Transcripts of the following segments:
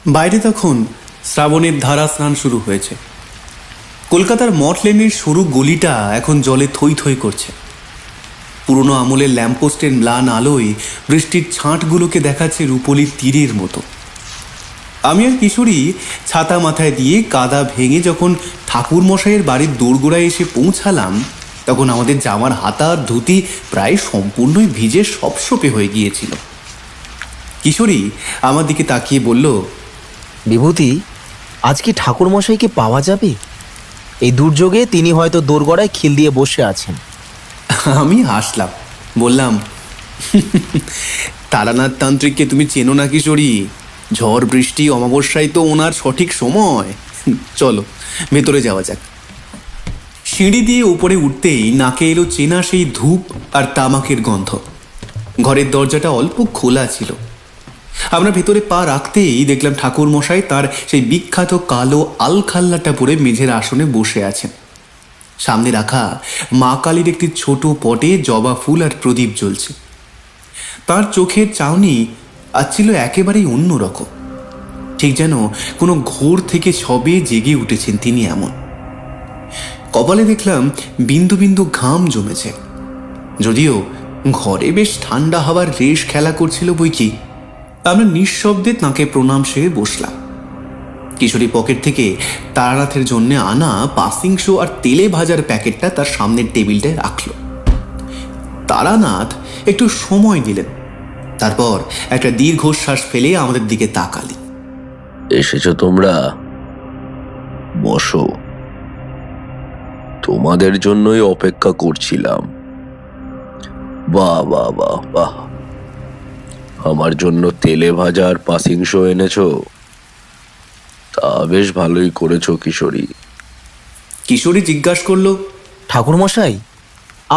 বাইরে তখন শ্রাবণের ধারা স্নান শুরু হয়েছে। কলকাতার মঠ লেনের সরু গলিটা এখন জলে থই থই করছে। পুরনো আমলের ল্যাম্পপোস্টের ম্লান আলোয় বৃষ্টির ছাঁটগুলোকে দেখাচ্ছে রূপলির তীরের মতো। আমি আর কিশোরী ছাতা মাথায় দিয়ে কাদা ভেঙে যখন ঠাকুরমশাইয়ের বাড়ির দোরগোড়ায় এসে পৌঁছালাম, তখন আমাদের জামার হাতা আর ধুতি প্রায় সম্পূর্ণই ভিজে সপসপে হয়ে গিয়েছিল। কিশোরী আমার দিকে তাকিয়ে বলল, বিভূতি, আজ কি ঠাকুরমশাইকে পাওয়া যাবে? এই দুর্যোগে তিনি হয়তো দোরগড়ায় খিল দিয়ে বসে আছেন। আমি হাসলাম, বললাম, তারানাথ তান্ত্রিককে তুমি চেনো না কিশোরী? ঝড় বৃষ্টি অমাবস্যায় তো ওনার সঠিক সময়। চলো ভেতরে যাওয়া যাক। সিঁড়ি দিয়ে উপরে উঠতেই নাকে এলো চেনা সেই ধূপ আর তামাকের গন্ধ। ঘরের দরজাটা অল্প খোলা ছিল। আমরা ভেতরে পা রাখতেই দেখলাম ঠাকুরমশাই তার সেই বিখ্যাত কালো আলখাল্লাটা পরে মেঝের আসনে বসে আছেন। সামনে রাখা মা কালীর একটি ছোট পটে জবা ফুল আর প্রদীপ জ্বলছে। তার চোখের চাউনি আজ ছিল একেবারেই অন্যরকম, ঠিক যেন কোনো ঘোর থেকে সবে জেগে উঠেছেন তিনি এমন। কপালে দেখলাম বিন্দু বিন্দু ঘাম জমেছে, যদিও ঘরে বেশ ঠান্ডা হাওয়ার রেশ খেলা করছিল বই কি। আমরা নিঃশব্দে তাঁকে প্রণাম সেরে বসলাম। কিশোরী পকেট থেকে তারানাথের জন্য আনা পাসিং শো আর তেলে ভাজার প্যাকেটটা তার সামনের টেবিলটায় রাখল। তারানাথ একটু সময় নিলেন, তারপর একটা দীর্ঘশ্বাস ফেলে আমাদের দিকে তাকালেন। এসেছো তোমরা? বসো, তোমাদের জন্যই অপেক্ষা করছিলাম। বাহ বাহ বাহ বাহ, আমার জন্য তেলে ভাজা আর পাসিং শো এনেছো? তা বেশ ভালোই করেছো কিশোরী। কিশোরী জিজ্ঞাসা করলো, ঠাকুরমশাই,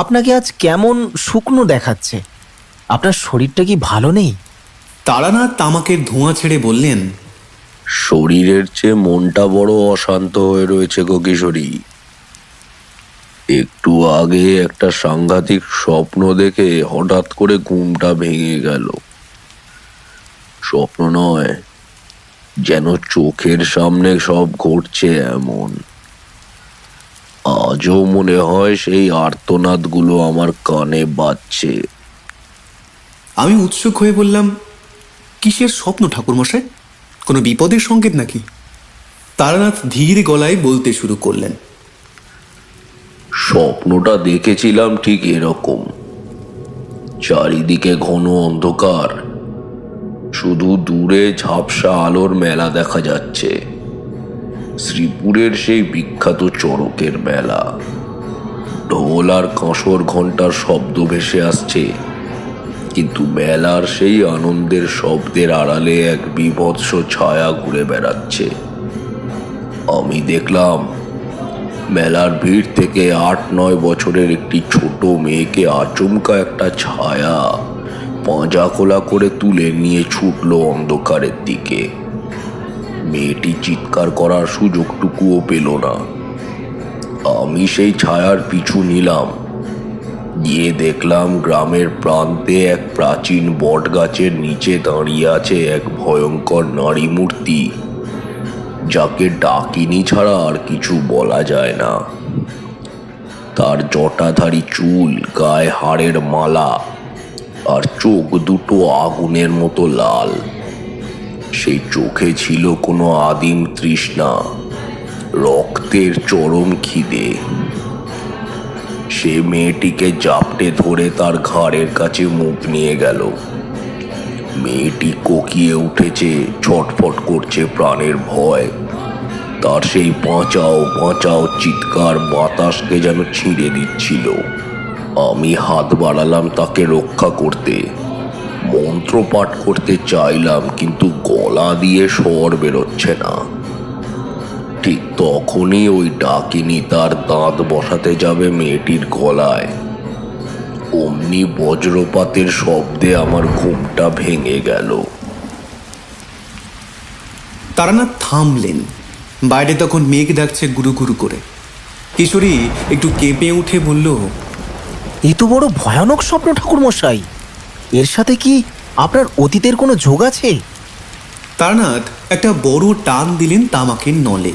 আপনাকে আজ কেমন শুকনো দেখাচ্ছে? আপনার শরীরটা কি ভালো নেই? তারানাথ তামাকের ধোঁয়া ছেড়ে বললেন, শরীরের চেয়ে মনটা বড় অশান্ত হয়ে রয়েছে গো কিশোরী। একটু আগে একটা সাংঘাতিক স্বপ্ন দেখে হঠাৎ করে ঘুমটা ভেঙে গেল। স্বপ্ন নয়, যেন চোখের সামনে সব ঘটছে এমন। আজও মনে হয় সেই আর্তনাদগুলো আমার কানে বাজছে। আমি উৎসুক হয়ে বললাম, কিসের স্বপ্ন ঠাকুরমশাই? কোনো বিপদের সংকেত নাকি? তারানাথ ধীর গলায় বলতে শুরু করলেন, স্বপ্নটা দেখেছিলাম ঠিক এরকম। চারিদিকে ঘন অন্ধকার, শুধু দূরে ঝাপসা আলোর মেলা দেখা যাচ্ছে। শ্রীপুরের সেই বিখ্যাত চড়কের মেলা। ঢোল আর কাঁসর ঘণ্টার শব্দ ভেসে আসছে, কিন্তু মেলার সেই আনন্দের শব্দের আড়ালে এক বীভৎস ছায়া ঘুরে বেড়াচ্ছে। আমি দেখলাম মেলার ভিড় থেকে ৮-৯ বছরের একটি ছোট মেয়েকে আচমকা একটা ছায়া পাঁজা খোলা করে তুলে নিয়ে ছুটল অন্ধকারের দিকে। মেয়েটি চিৎকার করার সুযোগটুকুও পেল না। আমি সেই ছায়ার পিছু নিলাম। গিয়ে দেখলাম গ্রামের প্রান্তে এক প্রাচীন বট গাছের নিচে দাঁড়িয়ে আছে এক ভয়ঙ্কর নারী মূর্তি, যাকে ডাকিনী ছাড়া আর কিছু বলা যায় না। তার জটাধারী চুল, গায়ে হাড়ের মালা, আর চোখ দুটো আগুনের মতো লাল। সেই চোখে ছিল কোনো আদিম তৃষ্ণা, রক্তের চরম খিদে। সে মেয়েটিকে জাপটে ধরে তার ঘাড়ের কাছে মুখ নিয়ে গেল। মেয়েটি কোকিয়ে উঠেছে, ছটফট করছে প্রাণের ভয়। তার সেই বাঁচাও বাঁচাও চিৎকার বাতাসকে যেন ছিঁড়ে দিচ্ছিল। আমি হাত বাড়ালাম তাকে রক্ষা করতে, মন্ত্র পাঠ করতে চাইলাম, কিন্তু গলা দিয়ে স্বর বেরোচ্ছে না। ঠিক তখনই ওই ডাকিনী তার দাঁত বসাতে যাবে মেয়েটির গলায়। অমনি বজ্রপাতের শব্দে আমার ঘুমটা ভেঙে গেল। তারানাথ থামলেন। বাইরে তখন মেঘ ডাকছে গুরু গুরু করে। কিশোরী একটু কেঁপে উঠে বলল, এই তো বড় ভয়ানক স্বপ্ন ঠাকুরমশাই। এর সাথে কি আপনার অতীতের কোনো যোগ আছে? তারানাথ একটা বড় টান দিলেন তামাকের নলে।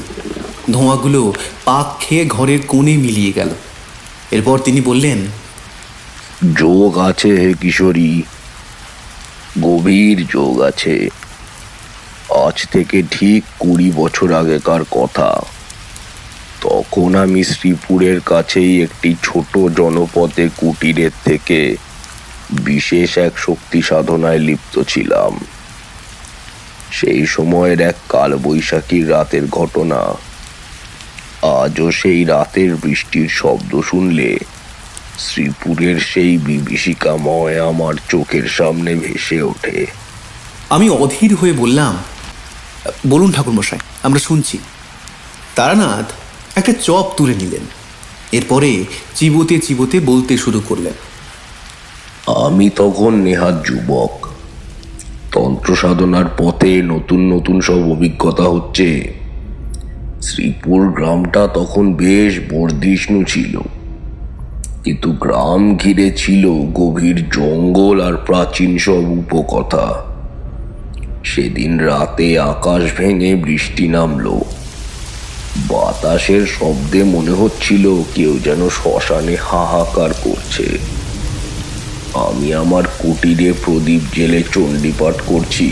ধোঁয়াগুলো পাক খেয়ে ঘরের কোণে মিলিয়ে গেল। এরপর তিনি বললেন, যোগ আছে হে কিশোরী, গভীর যোগ আছে। আজ থেকে ঠিক 20 বছর আগেকার কথা। তখন আমি শ্রীপুরের কাছেই একটি ছোট জনপদে কুটিরের থেকে বিশেষ এক শক্তি সাধনায় লিপ্ত ছিলাম। সেই সময়ের এক কালবৈশাখীর রাতের ঘটনা। আজও সেই রাতের বৃষ্টির শব্দ শুনলে শ্রীপুরের সেই বিভীষিকাময় আমার চোখের সামনে ভেসে ওঠে। আমি অধীর হয়ে বললাম, বলুন ঠাকুরমশাই, আমরা শুনছি। তারানাথ একটা চপ তুলে নিলেন। এরপরে চিবোতে চিবোতে বলতে শুরু করলেন, আমি তখন নেহাত যুবক। তন্ত্র সাধনার পথে নতুন নতুন সব অভিজ্ঞতা হচ্ছে। শ্রীপুর গ্রামটা তখন বেশ বর্ধিষ্ণু ছিল, কিন্তু গ্রাম ঘিরে ছিল গভীর জঙ্গল আর প্রাচীন সব উপকথা। সেদিন রাতে আকাশ ভেঙে বৃষ্টি নামলো। বাতাসের শব্দে মনে হচ্ছিল কেউ যেন শ্মশানে হাহাকার করছে। আমি আমার কুটিরে প্রদীপ জেলে চণ্ডীপাঠ করছি।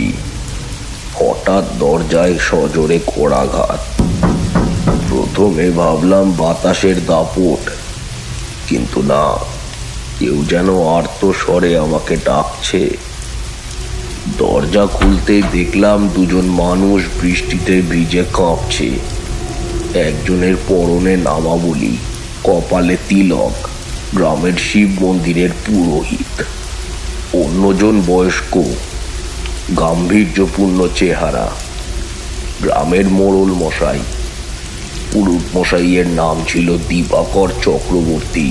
হঠাৎ দরজায় সজোরে কড়াঘাত। প্রথমে ভাবলাম বাতাসের দাপট, কিন্তু না, কেউ যেন আর্ত স্বরে আমাকে ডাকছে। দরজা খুলতেই দেখলাম দুজন মানুষ বৃষ্টিতে ভিজে কাঁপছে। একজনের পরনে নামাবলি, কপালে তিলক, গ্রামের শিব মন্দিরের পুরোহিত। অন্যজন বয়স্ক, গাম্ভীর্যপূর্ণ চেহারা, গ্রামের মোড়ল মশাই। পুরুত মশাইয়ের নাম ছিল দিবাকর চক্রবর্তী।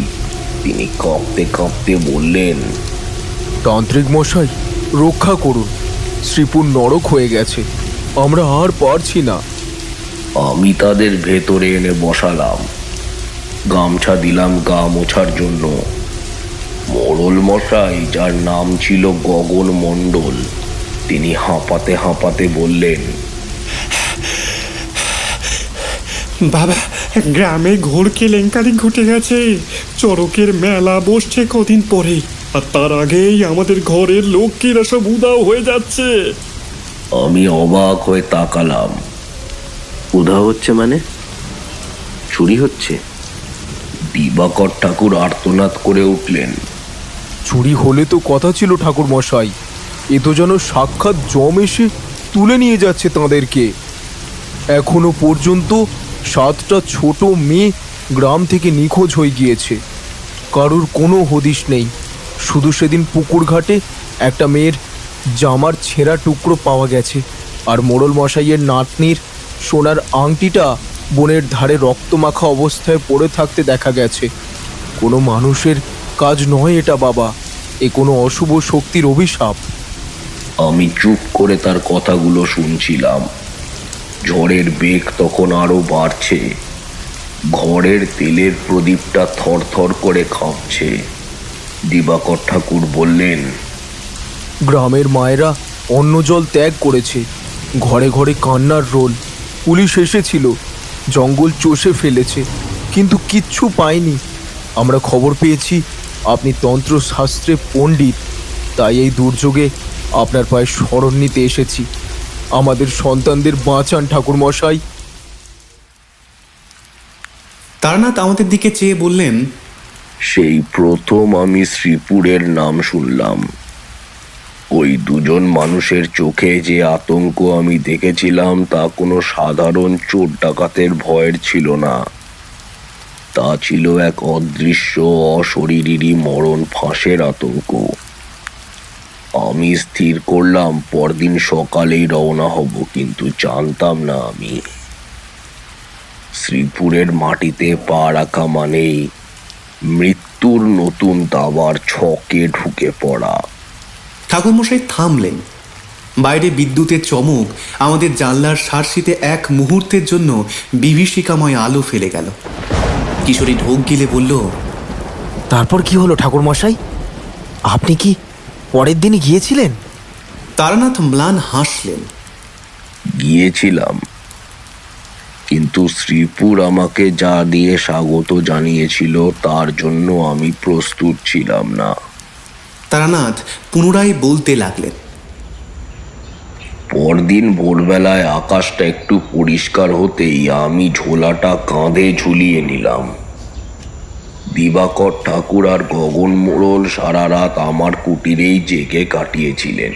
তিনি কাঁপতে কাঁপতে বললেন, তান্ত্রিক মশাই, রক্ষা করুন, শ্রীপুর নরক হয়ে গেছে, আমরা আর পারছি না। আমি তাদের ভেতরে এনে বসালাম, গামছা দিলাম গা মোছার জন্য। মোড়ল মশাই, যার নাম ছিল গগন মণ্ডল, তিনি হাঁপাতে হাঁপাতে বললেন, বাবা, গ্রামে ঘোর কেলেঙ্কারি ঘটে গেছে। চড়কের মেলা বসছে কদিন পরে, আর তার আগেই আমাদের ঘরের লোকেরা সব উদাও হয়ে যাচ্ছে। আমি অবাক হয়ে তাকালাম। উধাও হচ্ছে মানে? চুরি হচ্ছে? দিবাকর ঠাকুর আর্তনাদ করে উঠলেন, চুরি হলে তো কথা ছিল ঠাকুর মশাই, এ তো যেন সাক্ষাৎ জম এসে তুলে নিয়ে যাচ্ছে তাঁদেরকে। এখনো পর্যন্ত 7টা ছোট মেয়ে গ্রাম থেকে নিখোঁজ হয়ে গিয়েছে, কারুর কোনো হদিশ নেই। শুধু সেদিন পুকুর ঘাটে একটা মেয়ের জামার ছেঁড়া টুকরো পাওয়া গেছে, আর মোড়ল মশাইয়ের নাতনির সোনার আংটিটা বনের ধারে রক্তমাখা অবস্থায় পড়ে থাকতে দেখা গেছে। কোনো মানুষের কাজ নয় এটা বাবা, এ কোনো অশুভ শক্তির অভিশাপ। আমি চুপ করে তার কথাগুলো শুনছিলাম। ঝড়ের বেগ তখন আরো বাড়ছে। ঘরের তেলের প্রদীপটা থরথর করে কাঁপছে। দিবাকর ঠাকুর বললেন, গ্রামের মায়েরা অন্ন জল ত্যাগ করেছে, ঘরে ঘরে কান্নার রোল। পুলিশ এসেছিল, জঙ্গল চষে ফেলেছে, কিন্তু কিচ্ছু পায়নি। আমরা খবর পেয়েছি আপনি তন্ত্রশাস্ত্রে পণ্ডিত, তাই এই দুর্যোগে আপনার পায়ে শরণ নিতে এসেছি। আমাদের সন্তানদের বাঁচান ঠাকুর মশাই। তারানাথ আমাদের দিকে চেয়ে বললেন, সেই প্রথম আমি শ্রীপুরের নাম শুনলাম। ওই দুজন মানুষের চোখে যে আতঙ্ক আমি দেখেছিলাম তা কোনো সাধারণ চোর ডাকাতের ভয়ের ছিল না। তা ছিল এক অদৃশ্য অশরীরী মরণ ফাঁসের আতঙ্ক। আমি স্থির করলাম পরদিন সকালেই রওনা হব, কিন্তু জানতাম না আমি শ্রীপুরের মাটিতে পা রাখা মানেই মৃত্যুর নতুন দাবার ছকে ঢুকে পড়া। ঠাকুরমশাই থামলেন। বাইরে বিদ্যুতের চমক আমাদের জানলার সার্সিতে এক মুহূর্তের জন্য বিভীষিকাময় আলো ফেলে গেল। কিশোরী ঢোক গিলে বলল, তারপর কি হলো ঠাকুর মশাই? আপনি কি পরের দিনই গিয়েছিলেন? তারানাথ ম্লান হাসলেন। গিয়েছিলাম, কিন্তু শ্রীপুর আমাকে যা দিয়ে স্বাগত জানিয়েছিল তার জন্য আমি প্রস্তুত ছিলাম না। তারানাথ পুনরায় বলতে লাগলেন। পরদিন ভোরবেলায় আকাশটা একটু পরিষ্কার হতেই আমি ঝোলাটা কাঁধে ঝুলিয়ে নিলাম। দিবাকর ঠাকুর আর গগন মোড়ল সারা রাত আমার কুটিরেই জেগে কাটিয়েছিলেন।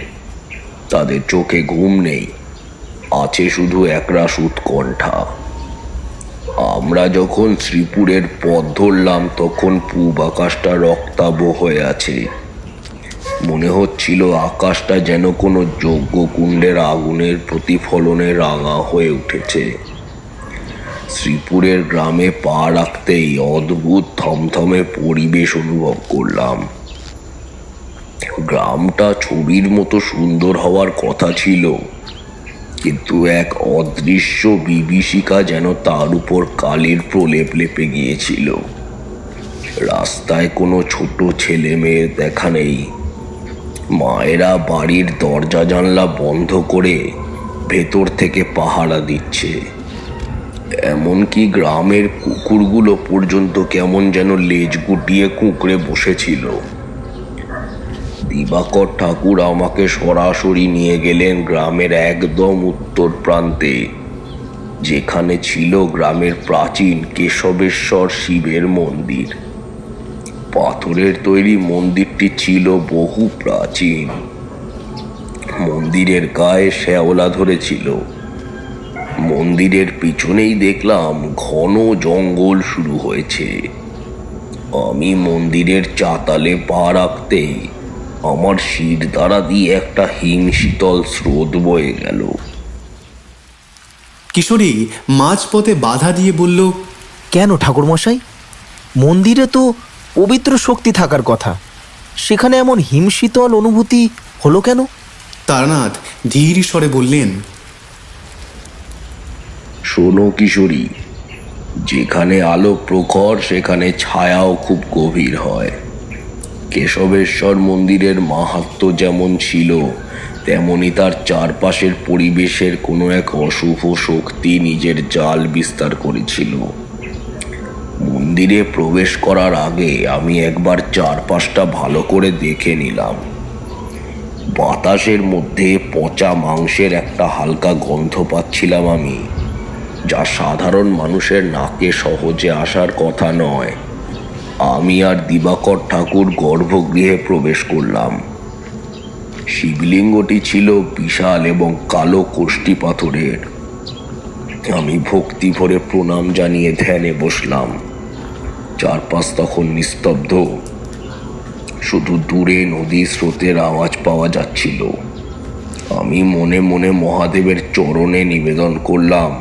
তাদের চোখে ঘুম নেই, আছে শুধু একরাশ উৎকণ্ঠা। আমরা যখন শ্রীপুরের পথ ধরলাম তখন পূব আকাশটা রক্তাভ হয়ে আছে। মনে হচ্ছিল আকাশটা যেন কোনো যজ্ঞকুণ্ডের আগুনের প্রতিফলনে রাঙা হয়ে উঠেছে। শ্রীপুরের গ্রামে পা রাখতেই অদ্ভুত থমথমে পরিবেশ অনুভব করলাম। গ্রামটা ছবির মতো সুন্দর হওয়ার কথা ছিল, কিন্তু এক অদৃশ্য বিভীষিকা যেন তার উপর কালির প্রলেপ লেপে গিয়েছিল। রাস্তায় কোনো ছোট ছেলে মেয়ের দেখা নেই। মায়েরা বাড়ির দরজা জানলা বন্ধ করে ভেতর থেকে পাহারা দিচ্ছে। এমনকি গ্রামের কুকুরগুলো পর্যন্ত কেমন যেন লেজ গুটিয়ে কুঁকড়ে বসেছিল। দিবাকর ঠাকুর আমাকে সরাসরি নিয়ে গেলেন গ্রামের একদম উত্তর প্রান্তে, যেখানে ছিল গ্রামের প্রাচীন কেশবেশ্বর শিবের মন্দির। পাথরের তৈরি মন্দিরটি ছিল বহু প্রাচীন। মন্দিরের গায়ে শ্যাওলা ধরেছিল। মন্দিরের পিছনেই দেখলাম ঘন জঙ্গল শুরু হয়েছে। আমি মন্দিরের চাতালে পা রাখতেই আমার শির দ্বারা দিয়ে একটা হিমশীতল স্রোত বয়ে গেল। কিশোরী মাঝপথে বাধা দিয়ে বলল, কেন ঠাকুরমশাই? মন্দিরে তো পবিত্র শক্তি থাকার কথা, সেখানে এমন হিমশীতল অনুভূতি হলো কেন? তারানাথ ধীর স্বরে বললেন, শোনো কিশোরী, যেখানে আলো প্রখর সেখানে ছায়াও খুব গভীর হয়। কেশবেশ্বর মন্দিরের মাহাত্ম্য যেমন ছিল, তেমনি তার চারপাশের পরিবেশের কোনো এক অশুভ শক্তি নিজের জাল বিস্তার করেছিল। মন্দিরে প্রবেশ করার আগে আমি একবার চারপাশটা ভালো করে দেখে নিলাম। বাতাসের মধ্যে পচা মাংসের একটা হালকা গন্ধ পাচ্ছিলাম আমি, যা সাধারণ মানুষের নাকে সহজে আসার কথা নয়। আমি আর দিবাকর ঠাকুর গর্ভগৃহে প্রবেশ করলাম। শিবলিঙ্গটি ছিল বিশাল এবং কালো কোষ্ঠী পাথরের। আমি ভক্তি ভরে প্রণাম জানিয়ে ধ্যানে বসলাম। চারপাশ তখন নিস্তব্ধ, শুধু দূরে নদীর স্রোতের আওয়াজ পাওয়া যাচ্ছিল। আমি মনে মনে মহাদেবের চরণে নিবেদন করলাম,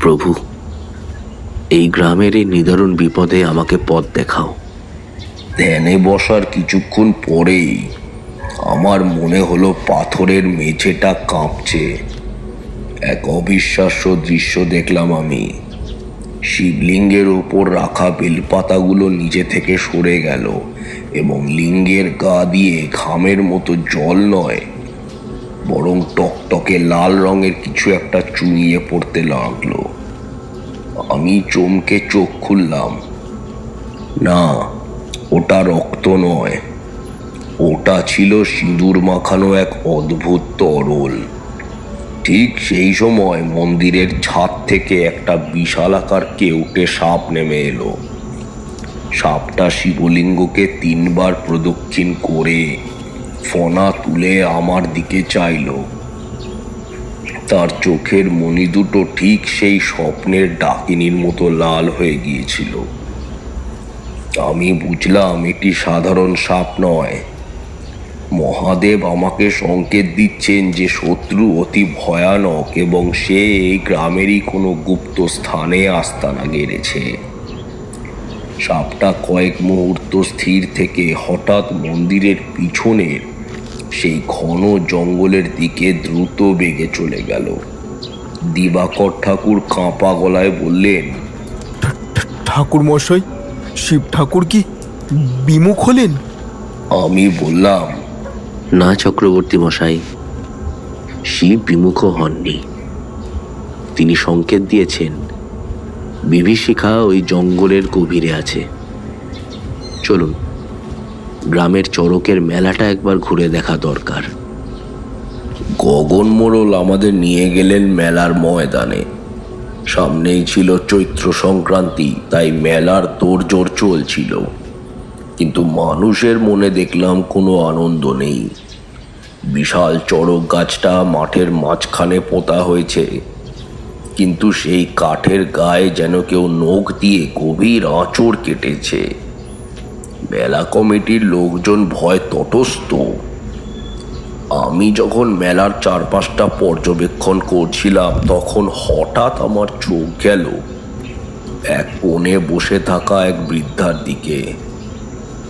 প্রভু, এই গ্রামের এই নিদারুণ বিপদে আমাকে পথ দেখাও। ধ্যানে বসার কিছুক্ষণ পরেই আমার মনে হলো পাথরের মেঝেটা কাঁপছে। এক অবিশ্বাস্য দৃশ্য দেখলাম আমি। শিবলিঙ্গের ওপর রাখা বেলপাতাগুলো নিজে থেকে সরে গেল এবং লিঙ্গের গা দিয়ে ঘামের মতো জল নয়, বরং টকটকে লাল রঙের কিছু একটা চুইয়ে পড়তে লাগলো। আমি চমকে চোখ খুললাম। না, ওটা রক্ত নয়, ওটা ছিল সিঁদুর মাখানো এক অদ্ভুত তরল। ঠিক সেই সময় মন্দিরের ছাদ থেকে একটা বিশালাকার কেউটে সাপ নেমে এলো। সাপটা শিবলিঙ্গকে 3 বার প্রদক্ষিণ করে ফনা তুলে আমার দিকে চাইল। তার চোখের মণি দুটো ঠিক সেই স্বপ্নের ডাকিনীর মতো লাল হয়ে গিয়েছিল। আমি বুঝলাম এটি সাধারণ সাপ নয়। মহাদেব আমাকে সংকেত দিচ্ছেন যে শত্রু অতি ভয়ানক এবং সে এই গ্রামেরই কোনো গুপ্ত স্থানে আস্তানা গেড়েছে। সাপটা কয়েক মুহূর্ত স্থির থেকে হঠাৎ মন্দিরের পিছনের সেই ঘন জঙ্গলের দিকে দ্রুত বেগে চলে গেল। দিবাকর ঠাকুর কাঁপা গলায় বললেন, ঠাকুর মশাই, শিব ঠাকুর কি বিমুখ হলেন? আমি বললাম, না চক্রবর্তী মশাই, শিব বিমুখ হননি। তিনি সংকেত দিয়েছেন বিভীষিকা ওই জঙ্গলের গভীরে আছে। চলুন, গ্রামের চড়কের মেলাটা একবার ঘুরে দেখা দরকার। গগন মোড়ল আমাদের নিয়ে গেলেন মেলার ময়দানে। সামনেই ছিল চৈত্র সংক্রান্তি, তাই মেলার তোড়জোড় চলছিল, কিন্তু মানুষের মনে দেখলাম কোনো আনন্দ নেই। বিশাল চড়ক গাছটা মাঠের মাঝখানে পোঁতা হয়েছে, কিন্তু সেই কাঠের গায়ে যেন কেউ নখ দিয়ে গভীর আঁচড় কেটেছে। মেলা কমিটির লোকজন ভয় তটস্থ। আমি যখন মেলার চারপাশটা পর্যবেক্ষণ করছিলাম, তখন হঠাৎ আমার চোখ গেল এক কোণে বসে থাকা এক বৃদ্ধার দিকে।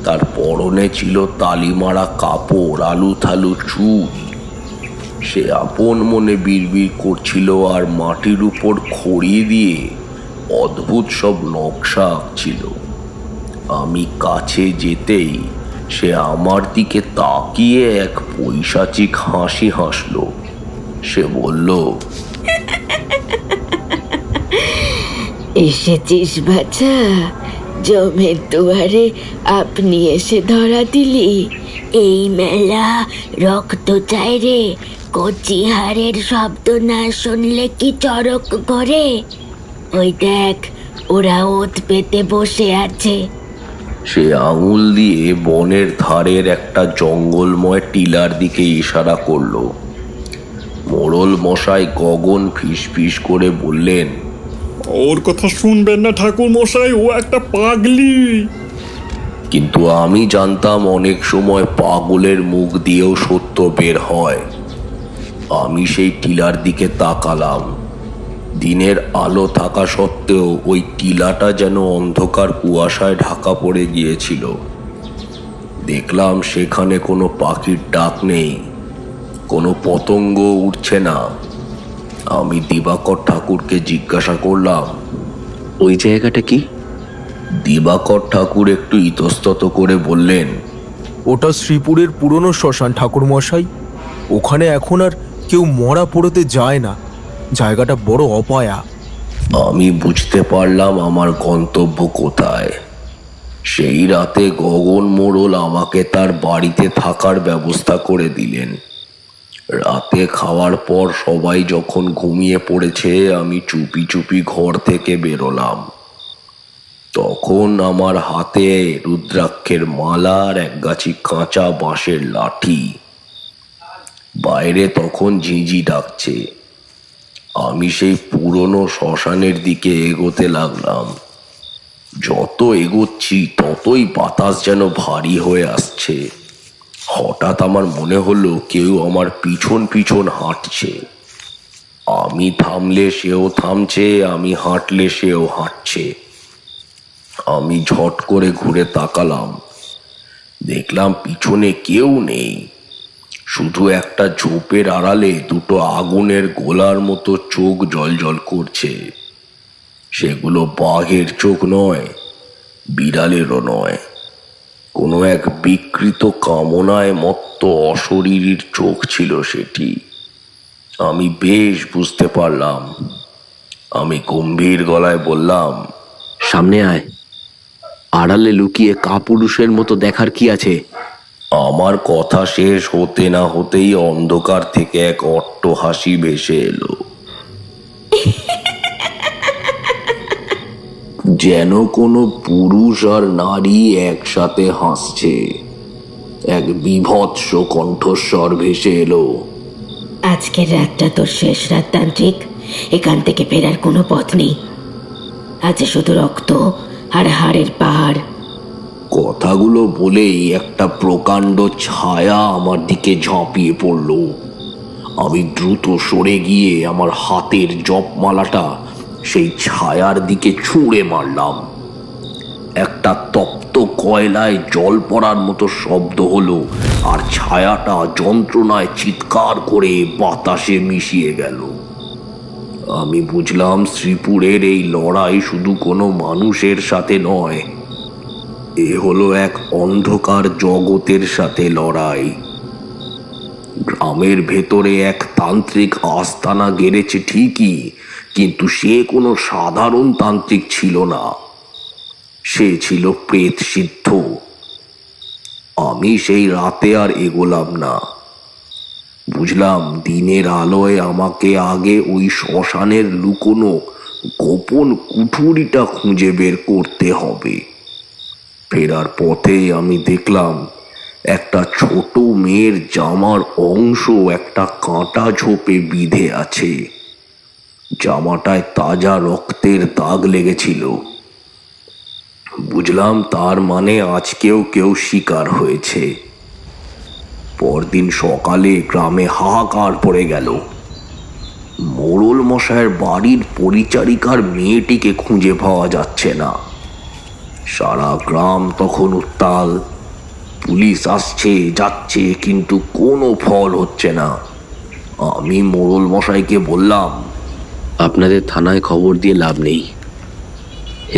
তার পরনে ছিল তালিমারা কাপড়, আলু থালু চুল। সে আপন মনে বিড়বিড় করছিল আর মাটির উপর খড়ি দিয়ে অদ্ভুত সব নকশা আঁকছিল। আমি কাছে যেতেই সে আমার দিকে তাকিয়ে এক পৈশাচিক হাসি হাসল। সে বলল, এসেছিস বাছা, জমের দুয়ারে আপনি এসে ধরা দিলি। এই মেলা রক্ত চাই রে, কচি হাড়ের শব্দ না শুনলে কি চড়ক করে? ওই দেখ, ওরা ওত পেতে বসে আছে। সে আঙুল দিয়ে বনের ধারের একটা জঙ্গলময় টিলার দিকে ইশারা করল। মোড়ল মশাই গগন ফিসফিস করে বললেন, ওর কথা শুনবেন না ঠাকুর মশাই, ও একটা পাগলি। কিন্তু আমি জানতাম অনেক সময় পাগলের মুখ দিয়েও সত্য বের হয়। আমি সেই টিলার দিকে তাকালাম। দিনের আলো থাকা সত্ত্বেও ওই টিলাটা যেন অন্ধকার কুয়াশায় ঢাকা পড়ে গিয়েছিল। দেখলাম সেখানে কোনো পাখির ডাক নেই, কোনো পতঙ্গ উঠছে না। আমি দিবাকর ঠাকুরকে জিজ্ঞাসা করলাম, ওই জায়গাটা কি? দিবাকর ঠাকুর একটু ইতস্তত করে বললেন, ওটা শ্রীপুরের পুরনো শ্মশান ঠাকুর মশাই। ওখানে এখন আর কেউ মরা পড়তে যায় না। জায়গাটা বড় অপায়া। আমি বুঝতে পারলাম আমার গন্তব্য কোথায়। সেই রাতে গগন মোড়ল আমাকে তার বাড়িতে থাকার ব্যবস্থা করে দিলেন। রাতে খাওয়ার পর সবাই যখন ঘুমিয়ে পড়েছে, আমি চুপি চুপি ঘর থেকে বেরোলাম। তখন আমার হাতে রুদ্রাক্ষের মালার এক গাছি কাঁচা বাঁশের লাঠি। বাইরে তখন ঝিঁঝি ডাকছে। আমি সেই পুরনো শ্মশানের দিকে এগোতে লাগলাম। যত এগোচ্ছি ততই বাতাস যেন ভারী হয়ে আসছে। হঠাৎ আমার মনে হলো কেউ আমার পিছন পিছন হাঁটছে। আমি থামলে সেও থামছে, আমি হাঁটলে সেও হাঁটছে। আমি ঝট করে ঘুরে তাকালাম। দেখলাম পিছনে কেউ নেই, শুধু একটা ঝোপের আড়ালে দুটো আগুনের গোলার মতো চোখ জ্বলজ্বল করছে। সেগুলো বাঘের চোখ নয়, বিড়ালেরও নয়, কোনো এক বিকৃত কামনায় মত্ত অশরীরীর চোখ ছিল সেটি। আমি বেশ বুঝতে পারলাম। আমি গম্ভীর গলায় বললাম, সামনে আয়। আড়ালে লুকিয়ে কাপুরুষের মতো দেখার কি আছে? আমার কথা শেষ হতে না হতেই অন্ধকার থেকে এক অট্ট হাসি ভেসে এলো। যেন কোনো পুরুষ আর নারী একসাথে হাসছে। এক বীভৎস কণ্ঠস্বর ভেসে এলো, আজকের রাতটা তোর শেষ রাত তান্ত্রিক। এখান থেকে ফেরার কোনো পথ নেই। আছে শুধু রক্ত আর হাড়ের পাহাড়। কথাগুলো বলেই একটা প্রকাণ্ড ছায়া আমার দিকে ঝাঁপিয়ে পড়ল। আমি দ্রুত সরে গিয়ে আমার হাতের জপমালাটা সেই ছায়ার দিকে ছুঁড়ে মারলাম। একটা তপ্ত কয়লায় জল পড়ার মতো শব্দ হলো, আর ছায়াটা যন্ত্রণায় চিৎকার করে বাতাসে মিশিয়ে গেল। আমি বুঝলাম শ্রীপুরের এই লড়াই শুধু কোনো মানুষের সাথে নয়, এ হলো এক অন্ধকার জগতের সাথে লড়াই। গ্রামের ভেতরে এক তান্ত্রিক আস্তানা গেড়েছে ঠিকই, কিন্তু সে কোনো সাধারণ তান্ত্রিক ছিল না, সে ছিল প্রেত সিদ্ধ। আমি সেই রাতে আর এগোলাম না। বুঝলাম দিনের আলোয় আমাকে আগে ওই শ্মশানের লুকোনো গোপন কুঠুরিটা খুঁজে বের করতে হবে। ফেরার পথে আমি দেখলাম একটা ছোট মেয়ের জামার অংশ একটা কাঁটা ঝোপে বিঁধে আছে। জামাটায় তাজা রক্তের দাগ লেগেছিল। বুঝলাম তার মানে আজকেও কেউ শিকার হয়েছে। পরদিন সকালে গ্রামে হাহাকার পড়ে গেল। মোড়ল মশাইয়ের বাড়ির পরিচারিকার মেয়েটিকে খুঁজে পাওয়া যাচ্ছে না। সারা গ্রাম তখন উত্তাল। পুলিশ আসছে যাচ্ছে, কিন্তু কোনো ফল হচ্ছে না। আমি মোড়ল মশাইকে বললাম, আপনাদের থানায় খবর দিয়ে লাভ নেই।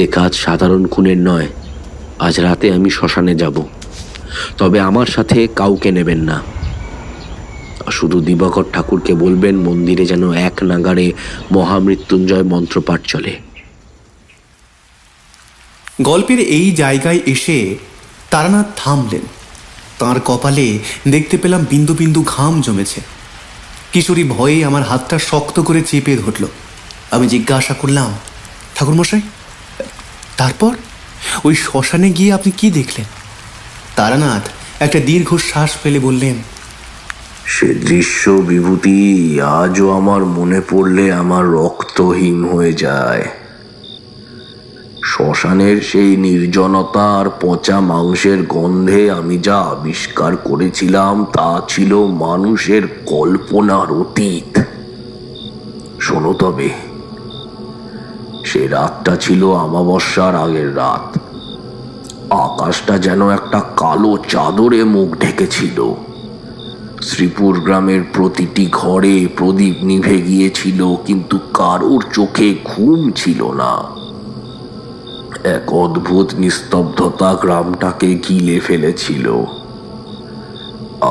এ কাজ সাধারণ খুনের নয়। আজ রাতে আমি শ্মশানে যাব, তবে আমার সাথে কাউকে নেবেন না। শুধু দিবাকর ঠাকুরকে বলবেন মন্দিরে যেন এক নাগাড়ে মহামৃত্যুঞ্জয় মন্ত্রপাঠ চলে। গল্পের এই জায়গায় এসে তারানাথ থামলেন। তাঁর কপালে দেখতে পেলাম বিন্দু বিন্দু ঘাম জমেছে। কিশোরী ভয়ে আমার হাতটা শক্ত করে চেপে ধরল। আমি জিজ্ঞাসা করলাম, ঠাকুরমশাই, তারপর ওই শ্মশানে গিয়ে আপনি কি দেখলেন? তারানাথ একটা দীর্ঘশ্বাস ফেলে বললেন, সে দৃশ্য বিভূতি আজও আমার মনে পড়লে আমার রক্ত হিম হয়ে যায়। শ্মশানের সেই নির্জনতা আর পচা মাংসের গন্ধে আমি যা আবিষ্কার করেছিলাম তা ছিল মানুষের কল্পনার অতীত। শোনো তবে, সে রাতটা ছিল অমাবস্যার আগের রাত। আকাশটা যেন একটা কালো চাদরে মুখ ঢেকেছিল। শ্রীপুর গ্রামের প্রতিটি ঘরে প্রদীপ নিভে গিয়েছিল, কিন্তু কারোর চোখে ঘুম ছিল না। এক অদ্ভুত নিস্তব্ধতা গ্রামটাকে গিলে ফেলেছিল।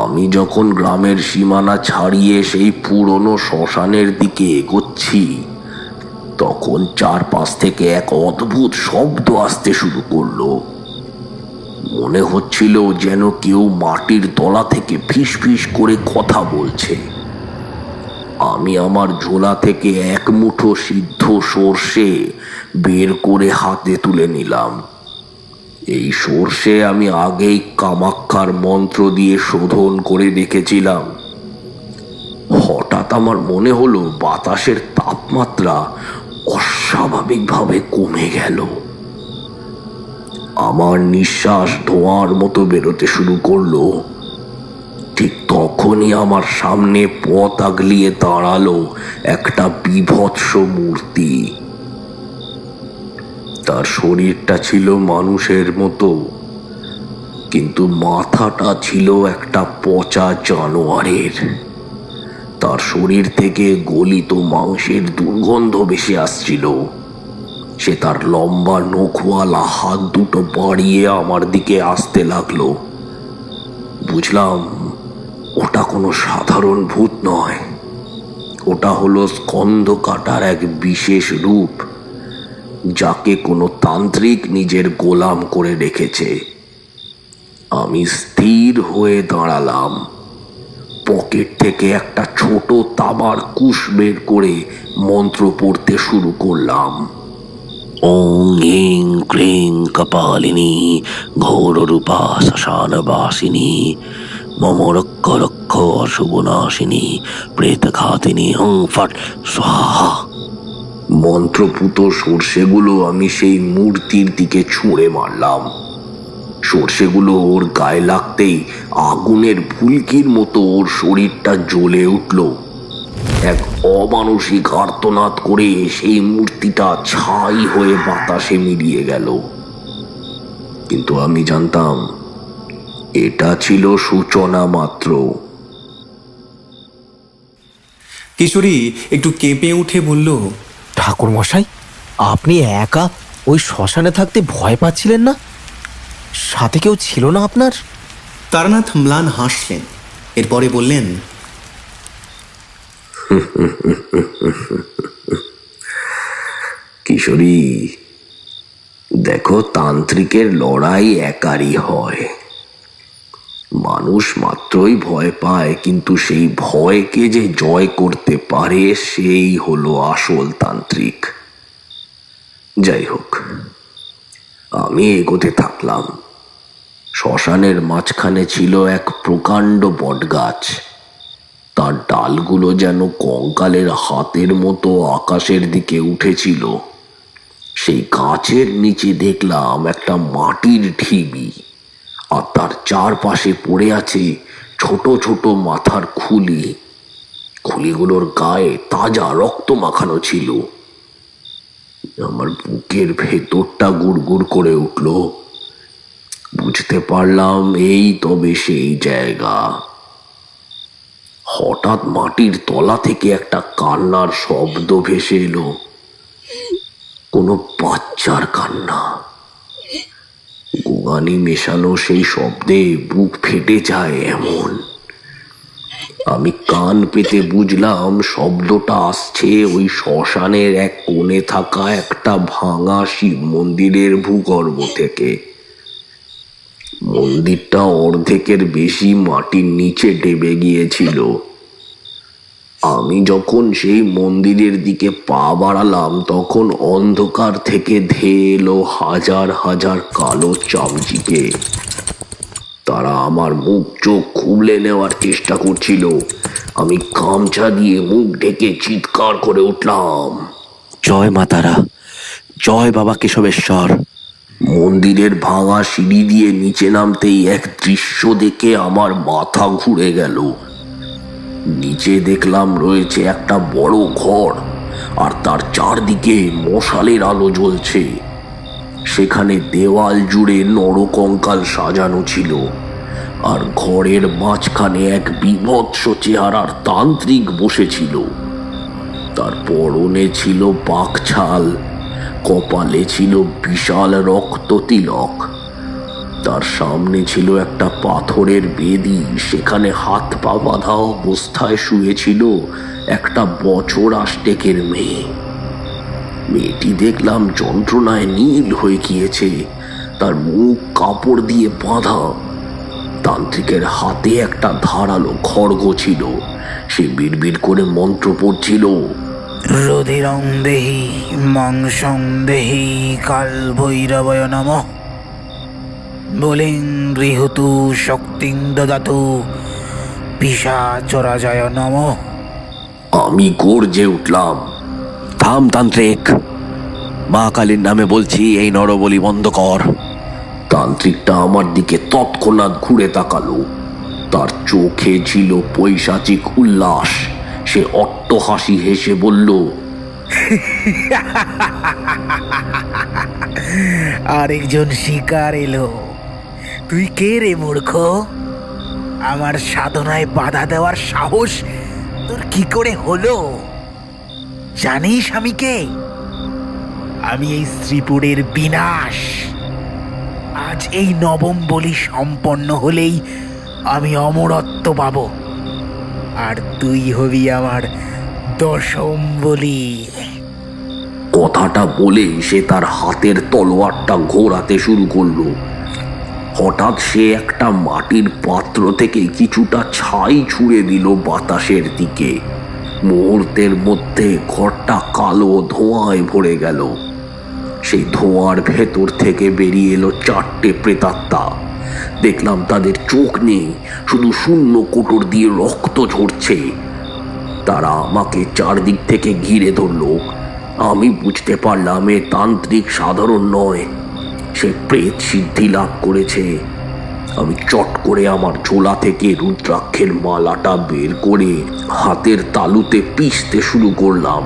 আমি যখন গ্রামের সীমানা ছাড়িয়ে সেই পুরনো শ্মশানের দিকে এগোচ্ছি, তখন চারপাশ থেকে এক অদ্ভুত শব্দ আসতে শুরু করলো। মনে হচ্ছিল যেন কেউ মাটির তলা থেকে ফিস ফিস করে কথা বলছে। আমি আমার ঝোলা থেকে এক মুঠো সিদ্ধ সর্ষে বের করে হাতে তুলে নিলাম। এই সর্ষে আমি আগেই কামাক্ষার মন্ত্র দিয়ে শোধন করে রেখেছিলাম। হঠাৎ আমার মনে হলো বাতাসের তাপমাত্রা অস্বাভাবিকভাবে কমে গেল। আমার নিঃশ্বাস ধোঁয়ার মতো বেরোতে শুরু করলো। ঠিক তখনই আমার সামনে পথ আগলিয়ে দাঁড়ালো একটা বিভৎস মূর্তি। তার শরীরটা ছিল মানুষের মতো, কিন্তু মাথাটা ছিল একটা পচা জানোয়ারের। তার শরীর থেকে গলিত মাংসের দুর্গন্ধ ভেসে আসছিল। সে তার লম্বা নখওয়ালা হাত দুটো বাড়িয়ে আমার দিকে আসতে লাগলো। বুঝলাম ওটা কোনো সাধারণ ভূত নয়, ওটা হলো স্কন্ধ কাটার এক বিশেষ রূপ, যাকে কোনো তান্ত্রিক নিজের গোলাম করে রেখেছে। আমি স্থির হয়ে দাঁড়ালাম। পকেট থেকে একটা ছোট তামার কুশ বের করে মন্ত্র পড়তে শুরু করলাম। ওং হিং ক্লিং কপালিনী ঘোররূপা শ্মশানবাসিনী মম রক্ষ রক্ষ অশুভনাশিনী প্রেতঘাতিনী হং ফট স্বাহা। মন্ত্রপুত সর্ষেগুলো আমি সেই মূর্তির দিকে ছুঁড়ে মারলাম। সর্ষেগুলো ওর গায়ে লাগতেই আগুনের ফুলকির মতো ওর শরীরটা জ্বলে উঠল। এক অমানসিক আর্তনাদ করে সেই মূর্তিটা ছাই হয়ে বাতাসে মিলিয়ে গেল। কিন্তু আমি জানতাম এটা ছিল সূচনা মাত্র। কিশোরী একটু কেঁপে উঠে বলল, ঠাকুরমশাই, আপনি একা ওই শ্মশানে থাকতে ভয় পাচ্ছিলেন না? সাথে কেউ ছিল না আপনার? তারানাথ ম্লান হাসলেন। এরপরে বললেন, কিশোরী, দেখো, তান্ত্রিকের লড়াই একারই হয়। মানুষ মাত্রই ভয় পায়, কিন্তু সেই ভয়কে যে জয় করতে পারে সেই হলো আসল তান্ত্রিক। যাই হোক, আমি এগোতে থাকলাম। শ্মশানের মাঝখানে ছিল এক প্রকাণ্ড বটগাছ। তার ডালগুলো যেন কঙ্কালের হাতের মতো আকাশের দিকে উঠেছিল। সেই গাছের নিচে দেখলাম একটা মাটির ঢিবি, আর তার চারপাশে পড়ে আছে ছোট ছোট মাথার খুলি। খুলিগুলোর গায়ে তাজা রক্ত মাখানো ছিল। আমার বুকের ভেতরটা গুড়গুড় করে উঠল। বুঝতে পারলাম এই তবে সেই জায়গা। হঠাৎ মাটির তলা থেকে একটা কান্নার শব্দ ভেসে এলো, কোনো বাচ্চার কান্না। গোগানি মেশানো সেই শব্দে বুক ফেটে যায় এমন। আমি কান পেতে বুঝলাম শব্দটা আসছে ওই শ্মশানের এক কোণে থাকা একটা ভাঙা শিব মন্দিরের ভূগর্ভ থেকে। মন্দিরটা অর্ধেকের বেশি মাটির নিচে ডেবে গিয়েছিল। আমি যখন সেই মন্দিরের দিকে পা বাড়ালাম, তখন অন্ধকার থেকে ধেয়ে এলো হাজার হাজার কালো চামচিকে। তারা আমার মুখ চোখ খুবলে নেওয়ার চেষ্টা করছিল। আমি গামছা দিয়ে মুখ ঢেকে চিৎকার করে উঠলাম, জয় মা তারা, জয় বাবা কেশবেশ্বর। মন্দিরের ভাঙা সিঁড়ি দিয়ে নিচে নামতেই এক দৃশ্য দেখে আমার মাথা ঘুরে গেল। নিচে দেখলাম রয়েছে একটা বড় ঘর, আর তার চারদিকে মশালের আলো জ্বলছে। সেখানে দেওয়াল জুড়ে নরকঙ্কাল সাজানো ছিল, আর ঘরের মাঝখানে এক বীভৎস চেহারার তান্ত্রিক বসেছিল। তার পরনে ছিল পাকছাল, কপালে ছিল বিশাল রক্ত তিলক। তার সামনে ছিল একটা পাথরের বেদি, সেখানে হাত পা বাঁধা অবস্থায় শুয়েছিল একটা বছর আষ্টেকের মেয়ে। মেয়েটি দেখলাম যন্ত্রণায় নীল হয়ে গিয়েছে, তার মুখ কাপড় দিয়ে বাঁধা। তান্ত্রিকের হাতে একটা ধারালো খড়গ ছিল। সে বিড়বিড় করে মন্ত্র পড়ছিল, রুধিরং দেহি মাংসং দেহি কাল ভৈরবয় নমঃ, বলিং গৃহতু শক্তিং দদাতু পিশাচরাজয় নমঃ। আমি গর্জে উঠলাম, থাম তান্ত্রিক, মা কালীর নামে বলছি, এই নরবলি বন্ধ কর। তান্ত্রিকটা আমার দিকে তৎক্ষণাৎ ঘুরে তাকালো। তার চোখে ছিল পৈশাচিক উল্লাস। সে অট্টহাসি হেসে বলল, আরেকজন শিকার এলো। তুই কে রে মূর্খ? আমার সাধনায় বাধা দেওয়ার সাহস তোর কি করে হলো? জানিস আমি কে? আমি এই শ্রীপুরের বিনাশ। আজ এই নবম বলি সম্পন্ন হলেই আমি অমরত্ব পাব, আর তুই হবি আমার দশম বলি। কথাটা বলেই সে তার হাতের তলোয়ারটা ঘোরাতে শুরু করলো। হঠাৎ সে একটা মাটির পাত্র থেকে কিছুটা ছাই ছুঁড়ে দিল বাতাসের দিকে। মুহূর্তের মধ্যে ঘরটা কালো ধোঁয়ায় ভরে গেল। সেই ধোঁয়ার ভেতর থেকে বেরিয়ে এলো চারটে প্রেতাত্মা। দেখলাম তাদের চোখ নেই, শুধু শূন্য কোটর দিয়ে রক্ত ঝরছে। তারা আমাকে চারদিক থেকে ঘিরে ধরল। আমি বুঝতে পারলাম এ তান্ত্রিক সাধারণ নয়, সে প্রেত সিদ্ধি লাভ করেছে। আমি চট করে আমার ঝোলা থেকে রুদ্রাক্ষের মালাটা বের করে হাতের তালুতে পিষতে শুরু করলাম।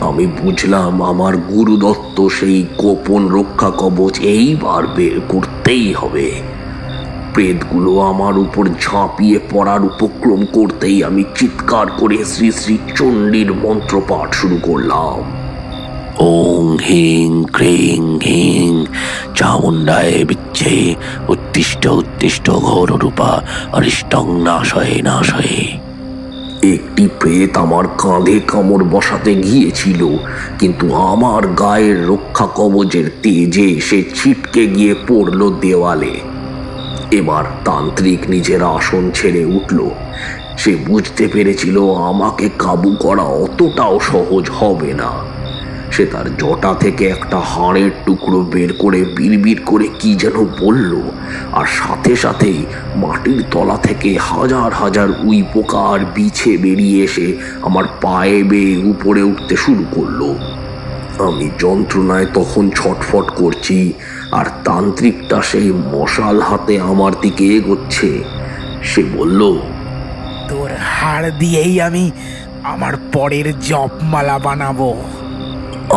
আমি বুঝলাম আমার গুরুদত্ত সেই গোপন রক্ষা কবচ এইবার বের করতেই হবে। প্রেতগুলো আমার উপর ঝাঁপিয়ে পড়ার উপক্রম করতেই আমি চিৎকার করে শ্রী শ্রী চণ্ডীর মন্ত্রপাঠ শুরু করলাম। ওং হিং ক্রিং হিং চামুণ্ডায় বিচ্ছে উত্তিষ্ঠ উত্তিষ্ঠ ঘোর রূপা অরিষ্টং নাশয়ে নাশয়ে। একটি প্রেত আমার কাঁধে কামড় বসাতে গিয়েছিল, কিন্তু আমার গায়ের রক্ষা কবচের তেজে সে ছিটকে গিয়ে পড়ল দেওয়ালে। এবার তান্ত্রিক নিজের আসন ছেড়ে উঠল। সে বুঝতে পেরেছিল আমাকে কাবু করা অতটাও সহজ হবে না। সে তার জটা থেকে একটা হাড়ের টুকরো বের করে বিড়বিড় করে কি যেন বলল, আর সাথে সাথেই মাটির তলা থেকে হাজার হাজার উই পোকা আর বিছে বেরিয়ে এসে আমার পায়ে বেয়ে উপরে উঠতে শুরু করলো। আমি যন্ত্রণায় তখন ছটফট করছি, আর তান্ত্রিকটা সেই মশাল হাতে আমার দিকে এগোচ্ছে। সে বলল, তোর হাড় দিয়েই আমি আমার পরের জপমালা বানাবো।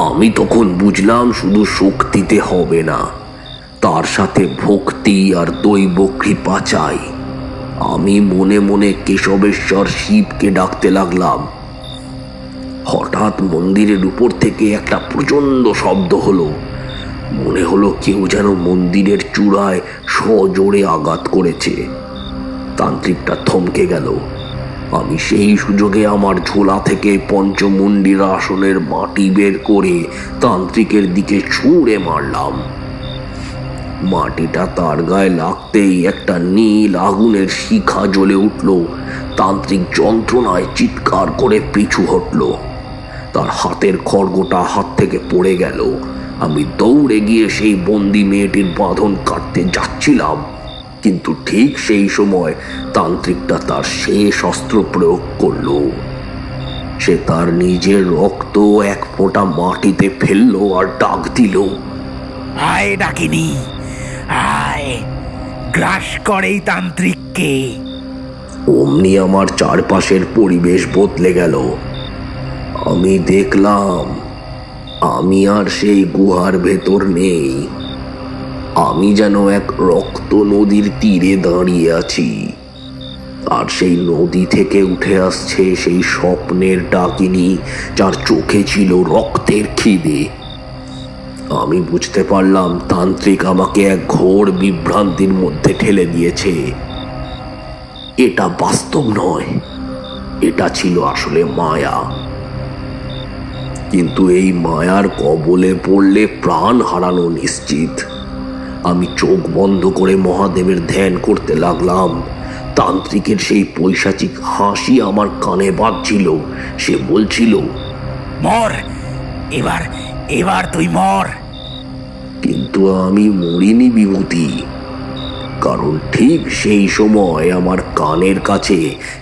আমি তখন বুঝলাম শুধু শক্তিতে হবে না, তার সাথে ভক্তি আর দৈব কৃপা চাই। আমি মনে মনে কেশবেশ্বর শিবকে ডাকতে লাগলাম। হঠাৎ মন্দিরের উপর থেকে একটা প্রচণ্ড শব্দ হলো। মনে হলো কেউ যেন মন্দিরের চূড়ায় সজোরে আঘাত করেছে। তান্ত্রিকটা থমকে গেল। আমি সেই সুযোগে আমার ঝোলা থেকে পঞ্চমুণ্ডির আসনের মাটি বের করে তান্ত্রিকের দিকে ছুঁড়ে মারলাম। মাটিটা তার গায়ে লাগতেই একটা নীল আগুনের শিখা জ্বলে উঠল। তান্ত্রিক যন্ত্রণায় চিৎকার করে পিছু হটল। তার হাতের খড়গোটা হাত থেকে পড়ে গেল। আমি দৌড়ে গিয়ে সেই বন্দি মেয়েটির বাঁধন কাটতে যাচ্ছিলাম, কিন্তু ঠিক সেই সময় তান্ত্রিকটা তার শেষ অস্ত্র প্রয়োগ করল। সে তার নিজের রক্ত এক ফোঁটা মাটিতে ফেললো আর ডাক দিল, আয় ডাকিনি, আয়, গ্রাস করে তান্ত্রিককে। অমনি আমার চারপাশের পরিবেশ বদলে গেল। আমি দেখলাম আমি আর সেই গুহার ভেতর নেই। আমি যেন এক রক্ত নদীর তীরে দাঁড়িয়ে আছি, আর সেই নদী থেকে উঠে আসছে সেই স্বপ্নের ডাকিনী, যার চোখে ছিল রক্তের খিদে। আমি বুঝতে পারলাম তান্ত্রিক আমাকে এক ঘোর বিভ্রান্তির মধ্যে ঠেলে দিয়েছে। এটা বাস্তব নয়, এটা ছিল আসলে মায়া। কিন্তু এই মায়ার কবলে পড়লে প্রাণ হারানো নিশ্চিত। আমি চোখ বন্ধ করে মহাদেবের ধ্যান করতে লাগলাম। তান্ত্রিকের সেই পৈশাচিক হাসি আমার কানে বাজছিল। সে বলছিল, মর, এবার এবার তুই মর। কিন্তু আমি মরিনি বিভূতি, কারণ ঠিক সেই সময় আমার কানের কাছে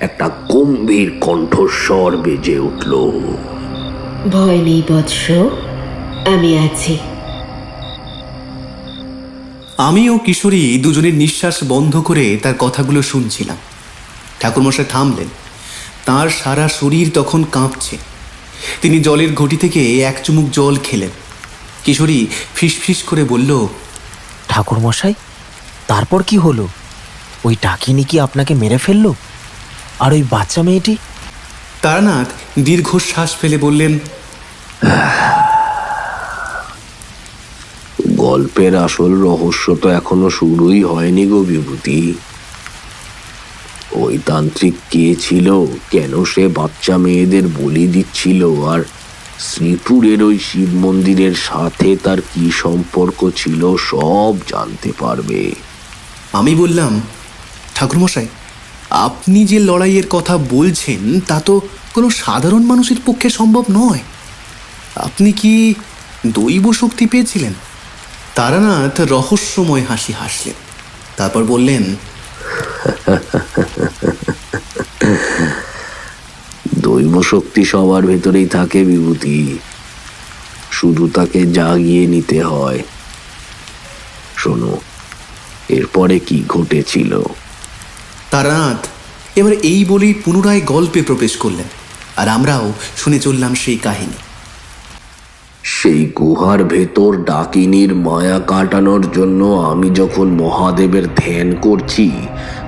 একটা গম্ভীর কণ্ঠস্বর বেজে উঠল, ভয় নেই বৎস, আমি আছি। আমি ও কিশোরী দুজনের নিঃশ্বাস বন্ধ করে তার কথাগুলো শুনছিলাম। ঠাকুরমশাই থামলেন। তার সারা শরীর তখন কাঁপছে। তিনি জলের ঘটি থেকে এক চুমুক জল খেলেন। কিশোরী ফিসফিস করে বলল, ঠাকুরমশাই, তারপর কি হলো? ওই ডাকিনী কি আপনাকে মেরে ফেললো? আর ওই বাচ্চা মেয়েটি? তারানাথ দীর্ঘশ্বাস ফেলে বললেন, গল্পের আসল রহস্য তো এখনো শুরুই হয়নি গো বিভূতি। ওই তান্ত্রিক কে ছিল, কেন সে বাচ্চা মেয়েদের বলি দিচ্ছিল, আর শ্রীপুরের ওই শিব মন্দিরের সাথে তার কি সম্পর্ক ছিল, সব জানতে পারবে। আমি বললাম, ঠাকুরমশাই, আপনি যে লড়াইয়ের কথা বলছেন তা তো কোনো সাধারণ মানুষের পক্ষে সম্ভব নয়। আপনি কি দৈব শক্তি পেয়েছিলেন? তারানাথ রহস্যময় হাসি হাসলেন। তারপর বললেন, দৈব শক্তি সবার ভেতরেই থাকে বিভূতি, শুধু তাকে জাগিয়ে নিতে হয়। শোনো, এরপরে কি ঘটেছিল। তারানাথ এবার এই বলেই পুনরায় গল্পে প্রবেশ করলেন, আর আমরাও শুনে চললাম সেই কাহিনী। সেই গুহার ভেতর ডাকিনীর মায়া কাটানোর জন্য আমি যখন মহাদেবের ধ্যান করছি,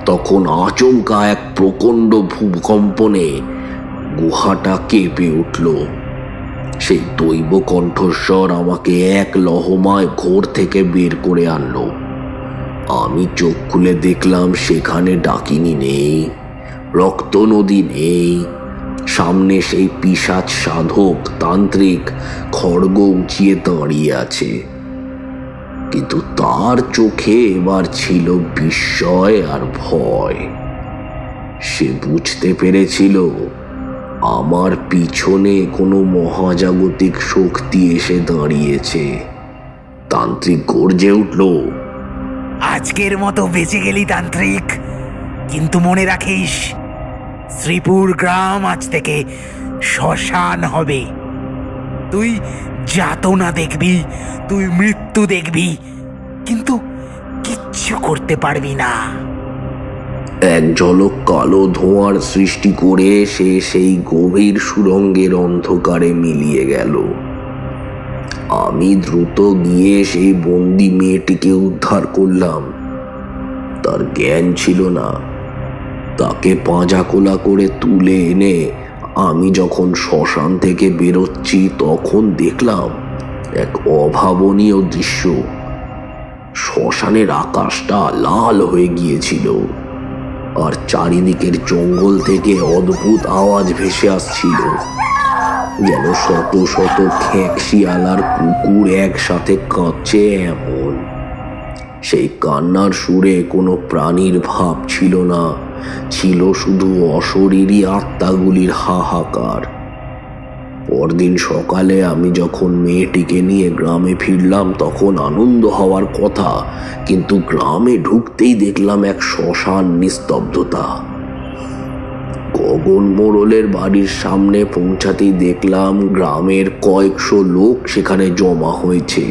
তখন আচমকা এক প্রচণ্ড ভূকম্পনে গুহাটা কেঁপে উঠল। সেই দৈব কণ্ঠস্বর আমাকে এক লহমায় ঘোর থেকে বের করে আনলো। আমি চোখ খুলে দেখলাম সেখানে ডাকিনী নেই, রক্ত নদী নেই, সামনে সেই পিশাচ সাধক তান্ত্রিক খড়গ উঁচিয়ে দাঁড়িয়ে আছে, কিন্তু তার চোখে এবার ছিল বিস্ময় আর ভয়। সে বুঝতে পেরেছিল আমার পিছনে কোনো মহাজাগতিক শক্তি এসে দাঁড়িয়েছে। তান্ত্রিক গর্জে উঠল, আজকের মতো বেঁচে গেলি তান্ত্রিক, কিন্তু মনে রাখিস শ্রীপুর গ্রাম আজ থেকে শ্মশান হবে। তুই যাতনা দেখবি, তুই মৃত্যু দেখবি, কিন্তু কিচ্ছু করতে পারবি না। এক ঝলক কালো ধোঁয়ার সৃষ্টি করে সে সেই গভীর সুড়ঙ্গের অন্ধকারে মিলিয়ে গেল। আমি দ্রুত গিয়ে সেই বন্দি মেয়েটিকে উদ্ধার করলাম। তার জ্ঞান ছিল না। তাকে পাঁজাকোলা করে তুলে এনে আমি যখন শ্মশান থেকে বেরোচ্ছি তখন দেখলাম এক অভাবনীয় দৃশ্য। শ্মশানের আকাশটা লাল হয়ে গিয়েছিল, আর চারিদিকের জঙ্গল থেকে অদ্ভুত আওয়াজ ভেসে আসছিল, যেন শত শত খেক শিয়াল আর কুকুর একসাথে কাঁদছে এমন। সেই কান্নার সুরে কোনো প্রাণীর ভাব ছিল না, ছিল শুধু অশরীরী আত্মাগুলির হাহাকার। পরদিন সকালে আমি যখন মেয়েটিকে নিয়ে গ্রামে ফিরলাম তখন আনন্দ হওয়ার কথা, কিন্তু গ্রামে ঢুকতেই দেখলাম এক শ্মশান নিস্তব্ধতা। গগন মোড়লের বাড়ির সামনে পৌঁছাতেই দেখলাম গ্রামের কয়েকশো লোক সেখানে জমা হয়েছে।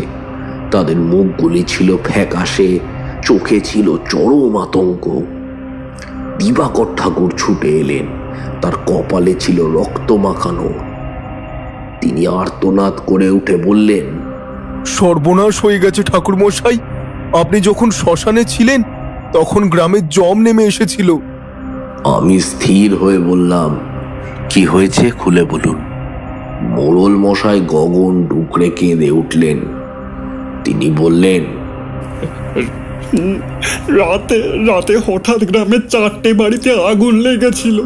তাদের মুখগুলি ছিল ফ্যাকাশে, চোখে ছিল চরম আতঙ্ক। দিবাকর ঠাকুর ছুটে এলেন, তার কপালে ছিল রক্ত মাখানো। তিনি আর্তনাদ করে উঠে বললেন, সর্বনাশ হয়ে গেছে ঠাকুর মশাই, আপনি যখন শ্মশানে ছিলেন তখন গ্রামে জম নেমে এসেছিল। আমি স্থির হয়ে বললাম, কি হয়েছে খুলে বলুন। মোড়ল মশাই গগন ডুকরে কেঁদে উঠলেন। তিনি বললেন, রাতে রাতে হঠাৎ গ্রামের 4টে বাড়িতে আগুন লেগেছিল,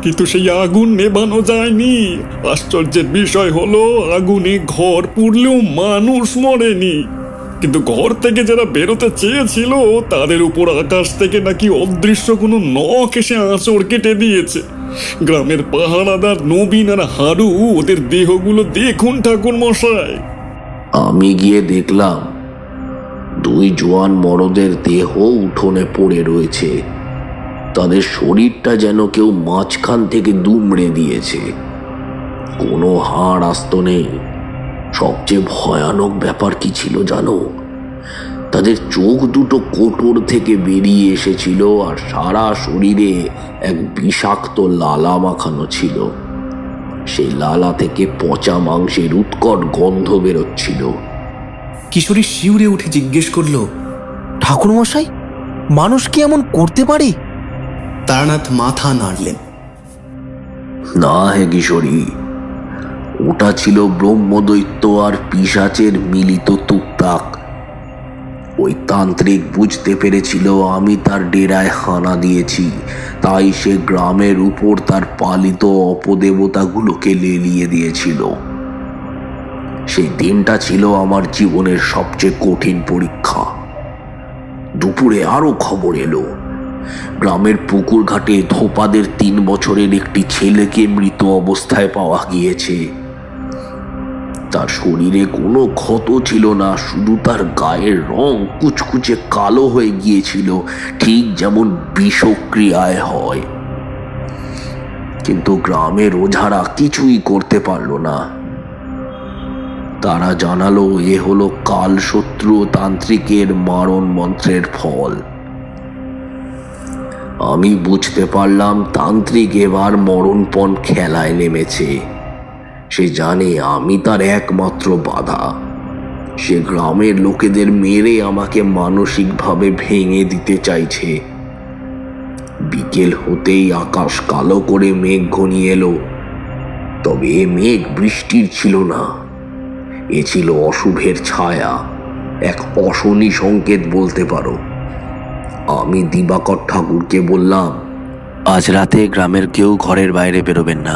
কিন্তু সেই আগুন নেভানো যায়নি। আশ্চর্যের বিষয় হলো আগুনে ঘর পুড়লেও মানুষ মরেনি, কিন্তু ঘর থেকে যারা বেরোতে চেয়েছিল তাদের উপর আকাশ থেকে নাকি অদৃশ্য কোনো নখ এসে আঁচড় কেটে দিয়েছে। গ্রামের পাহারাদার নবীন আর হারু ওদের দেহগুলো দেখুন ঠাকুর মশাই। আমি গিয়ে দেখলাম 2 জোয়ান মরদের দেহ উঠোনে পড়ে রয়েছে। তাদের শরীরটা যেন কেউ মাঝখান থেকে দুমড়ে দিয়েছে, কোনো হাড় আস্ত নেই। সবচেয়ে ভয়ানক ব্যাপার কি ছিল জানো? তাদের চোখ দুটো কোটর থেকে বেরিয়ে এসেছিল, আর সারা শরীরে এক বিষাক্ত লালা মাখানো ছিল। সেই লালা থেকে পচা মাংসের উৎকট গন্ধ বেরোচ্ছিল। কিশোরী শিউরে উঠে জিজ্ঞেস করল, ঠাকুর মশাই, মানুষ কি এমন করতে পারে? তারানাথ মাথা নাড়লেন। না হে কিশোরী, ওটা ছিল ব্রহ্মদৈত্য আর পিশাচের মিলিত তুকতাক। ওই তান্ত্রিক বুঝতে পেরেছিল আমি তার ডেরায় হানা দিয়েছি, তাই সে গ্রামের উপর তার পালিত অপদেবতাগুলোকে লেলিয়ে দিয়েছিল। সেই দিনটা ছিল আমার জীবনের সবচেয়ে কঠিন পরীক্ষা। দুপুরে আরো খবর এলো, গ্রামের পুকুর ঘাটে ধোপাদের 3 বছরের একটি ছেলেকে মৃত অবস্থায় পাওয়া গিয়েছে। তার শরীরে কোনো ক্ষত ছিল না, শুধু তার গায়ের রং কুচকুচে কালো হয়ে গিয়েছিল, ঠিক যেমন বিষক্রিয়ায় হয়। কিন্তু গ্রামের ওঝারা কিছুই করতে পারল না। তারা জানালো এ হলো কালশত্রু তান্ত্রিকের মারণ মন্ত্রের ফল। আমি বুঝতে পারলাম তান্ত্রিক এবার মরণপণ খেলায় নেমেছে। সে জানে আমি তার একমাত্র বাধা। সে গ্রামের লোকেদের মেরে আমাকে মানসিকভাবে ভেঙে দিতে চাইছে। বিকেল হতেই আকাশ কালো করে মেঘ ঘনিয়ে এলো, তবে এ মেঘ বৃষ্টির ছিল না। এ ছিল অশুভের ছায়া, এক অশনি সংকেত বলতে পারো। আমি দিবাকর ঠাকুরকে বললাম, আজ রাতে গ্রামের কেউ ঘরের বাইরে বেরোবেন না।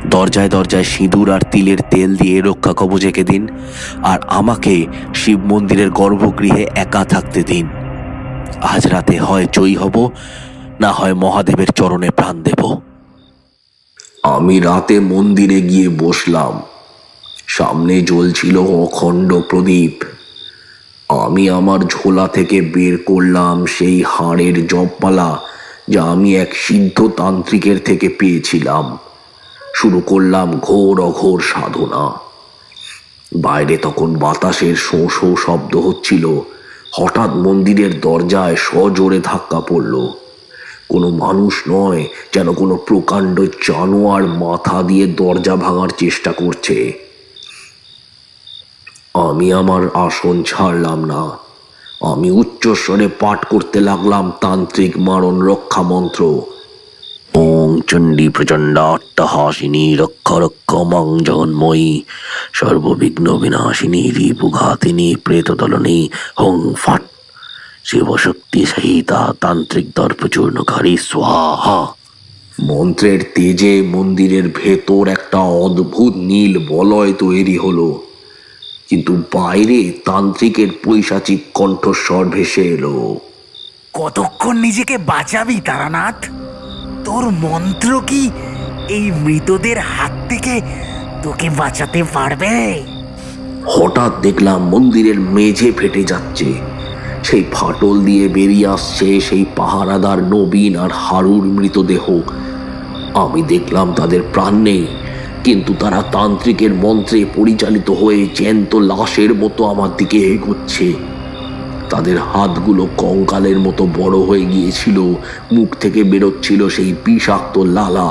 দরজায় দরজায় সিঁদুর আর তিলের তেল দিয়ে রক্ষা কবচ এঁকে দিন, আর আমাকে শিব মন্দিরের গর্ভগৃহে একা থাকতে দিন। আজ রাতে হয় জয়ী হব, না হয় মহাদেবের চরণে প্রাণ দেব। আমি রাতে মন্দিরে গিয়ে বসলাম। সামনে জ্বলছিল অখণ্ড প্রদীপ। আমি আমার ঝোলা থেকে বের করলাম সেই হাড়ের জপমালা, যা আমি এক সিদ্ধ তান্ত্রিকের থেকে পেয়েছিলাম। শুরু করলাম ঘোর অঘোর সাধনা। বাইরে তখন বাতাসের শোঁ শোঁ শব্দ হচ্ছিল। হঠাৎ মন্দিরের দরজায় সজোরে ধাক্কা পড়ল। কোনো মানুষ নয়, যেন কোনো প্রকাণ্ড জানোয়ার মাথা দিয়ে দরজা ভাঙার চেষ্টা করছে। আমি আমার আসন ছাড়লাম না। আমি উচ্চস্বরে পাঠ করতে লাগলাম তান্ত্রিক মারণ রক্ষা মন্ত্র। ওং চণ্ডী প্রচণ্ড অট্টহাসিনী রক্ষ রক্ষ মং জগন্ময়ী সর্ববিঘ্ন বিনাশিনী রিপুঘাতিনী প্রেতদলনী হং ফাট শিবশক্তি সহিতা তান্ত্রিক দর্পচূর্ণকারী স্বাহা। মন্ত্রের তেজে মন্দিরের ভেতর একটা অদ্ভুত নীল বলয় তৈরি হলো, কিন্তু বাইরে তান্ত্রিকের পৈশাচিক কণ্ঠস্বর ভেসে এলো। কতক্ষণ নিজেকে বাঁচাবি তারানাথ? তোর মন্ত্র কি এই মৃতদের হাত থেকে তোকে বাঁচাতে পারবে? হঠাৎ দেখলাম মন্দিরের মেঝে ফেটে যাচ্ছে। সেই ফাটল দিয়ে বেরিয়ে আসছে সেই পাহারাদার নবীন আর হারুর মৃতদেহ। আমি দেখলাম তাদের প্রাণ নেই, কিন্তু তারা তান্ত্রিকের মন্ত্রে পরিচালিত হয়ে জ্যান্ত লাশের মতো আমার দিকে এগোচ্ছে। তাদের হাতগুলো কঙ্কালের মতো বড় হয়ে গিয়েছিল, মুখ থেকে বেরোচ্ছিল সেই বিষাক্ত লালা।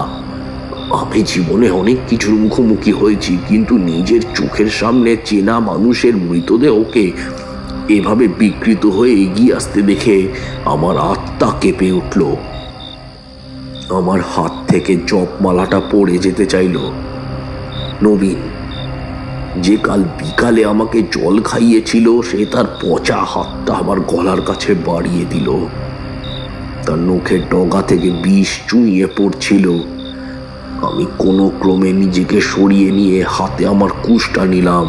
আমি জীবনে অনেক কিছুর মুখোমুখি হয়েছি, কিন্তু নিজের চোখের সামনে চেনা মানুষের মৃতদেহকে এভাবে বিকৃত হয়ে এগিয়ে আসতে দেখে আমার আত্মা কেঁপে উঠল। আমার হাত থেকে জপমালাটা পড়ে যেতে চাইল। নবীন, যে কাল বিকালে আমাকে জল খাইয়েছিল, সে তার পচা হাতটা আমার গলার কাছে বাড়িয়ে দিল। তার নখের ডগা থেকে বিষ চুইয়ে পড়ছিল। আমি কোনো ক্রমে নিজেকে সরিয়ে নিয়ে হাতে আমার কুশটা নিলাম।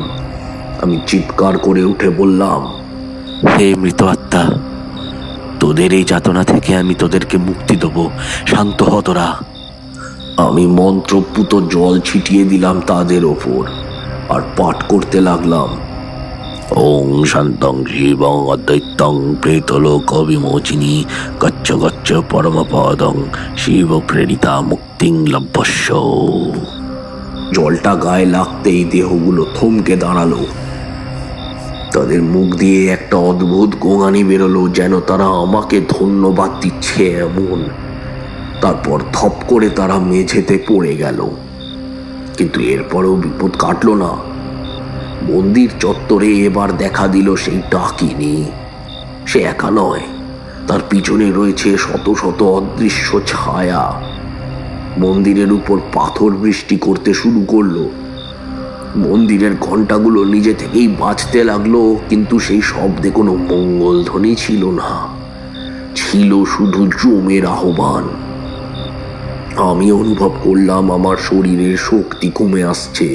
আমি চিৎকার করে উঠে বললাম, হে মৃত আত্মা, তোদের এই যাতনা থেকে আমি তোদেরকে মুক্তি দেবো, শান্ত হ তোরা। আমি মন্ত্রপুত জল ছিটিয়ে দিলাম তাদের ওপর আর পাঠ করতে লাগলাম। ওং শান্তং শিবং অদ্বৈতং প্রেতলোক বিমোচিনী গচ্ছ গচ্ছ পরমপদং শিব প্রেরিতা মুক্তিং লভ্যস্য। জলটা গায়ে লাগতেই দেহগুলো থমকে দাঁড়ালো। তাদের মুখ দিয়ে একটা অদ্ভুত গোঙানি বেরোলো, যেন তারা আমাকে ধন্যবাদ দিচ্ছে এমন। তারপর থপ করে তারা মেঝেতে পড়ে গেল। কিন্তু এরপরেও বিপদ কাটলো না। মন্দির চত্বরে এবার দেখা দিল সেই ডাকিনী। সে একা নয়, তার পিছনে রয়েছে শত শত অদৃশ্য ছায়া। মন্দিরের উপর পাথর বৃষ্টি করতে শুরু করলো। মন্দিরের ঘণ্টাগুলো নিজে থেকেই বাজতে লাগলো, কিন্তু সেই শব্দে কোনো মঙ্গলধ্বনি ছিল না। ছিল শুধু জমের আহ্বান। আমি অনুভব করলাম আমার শরীরের শক্তি কমে আসছে,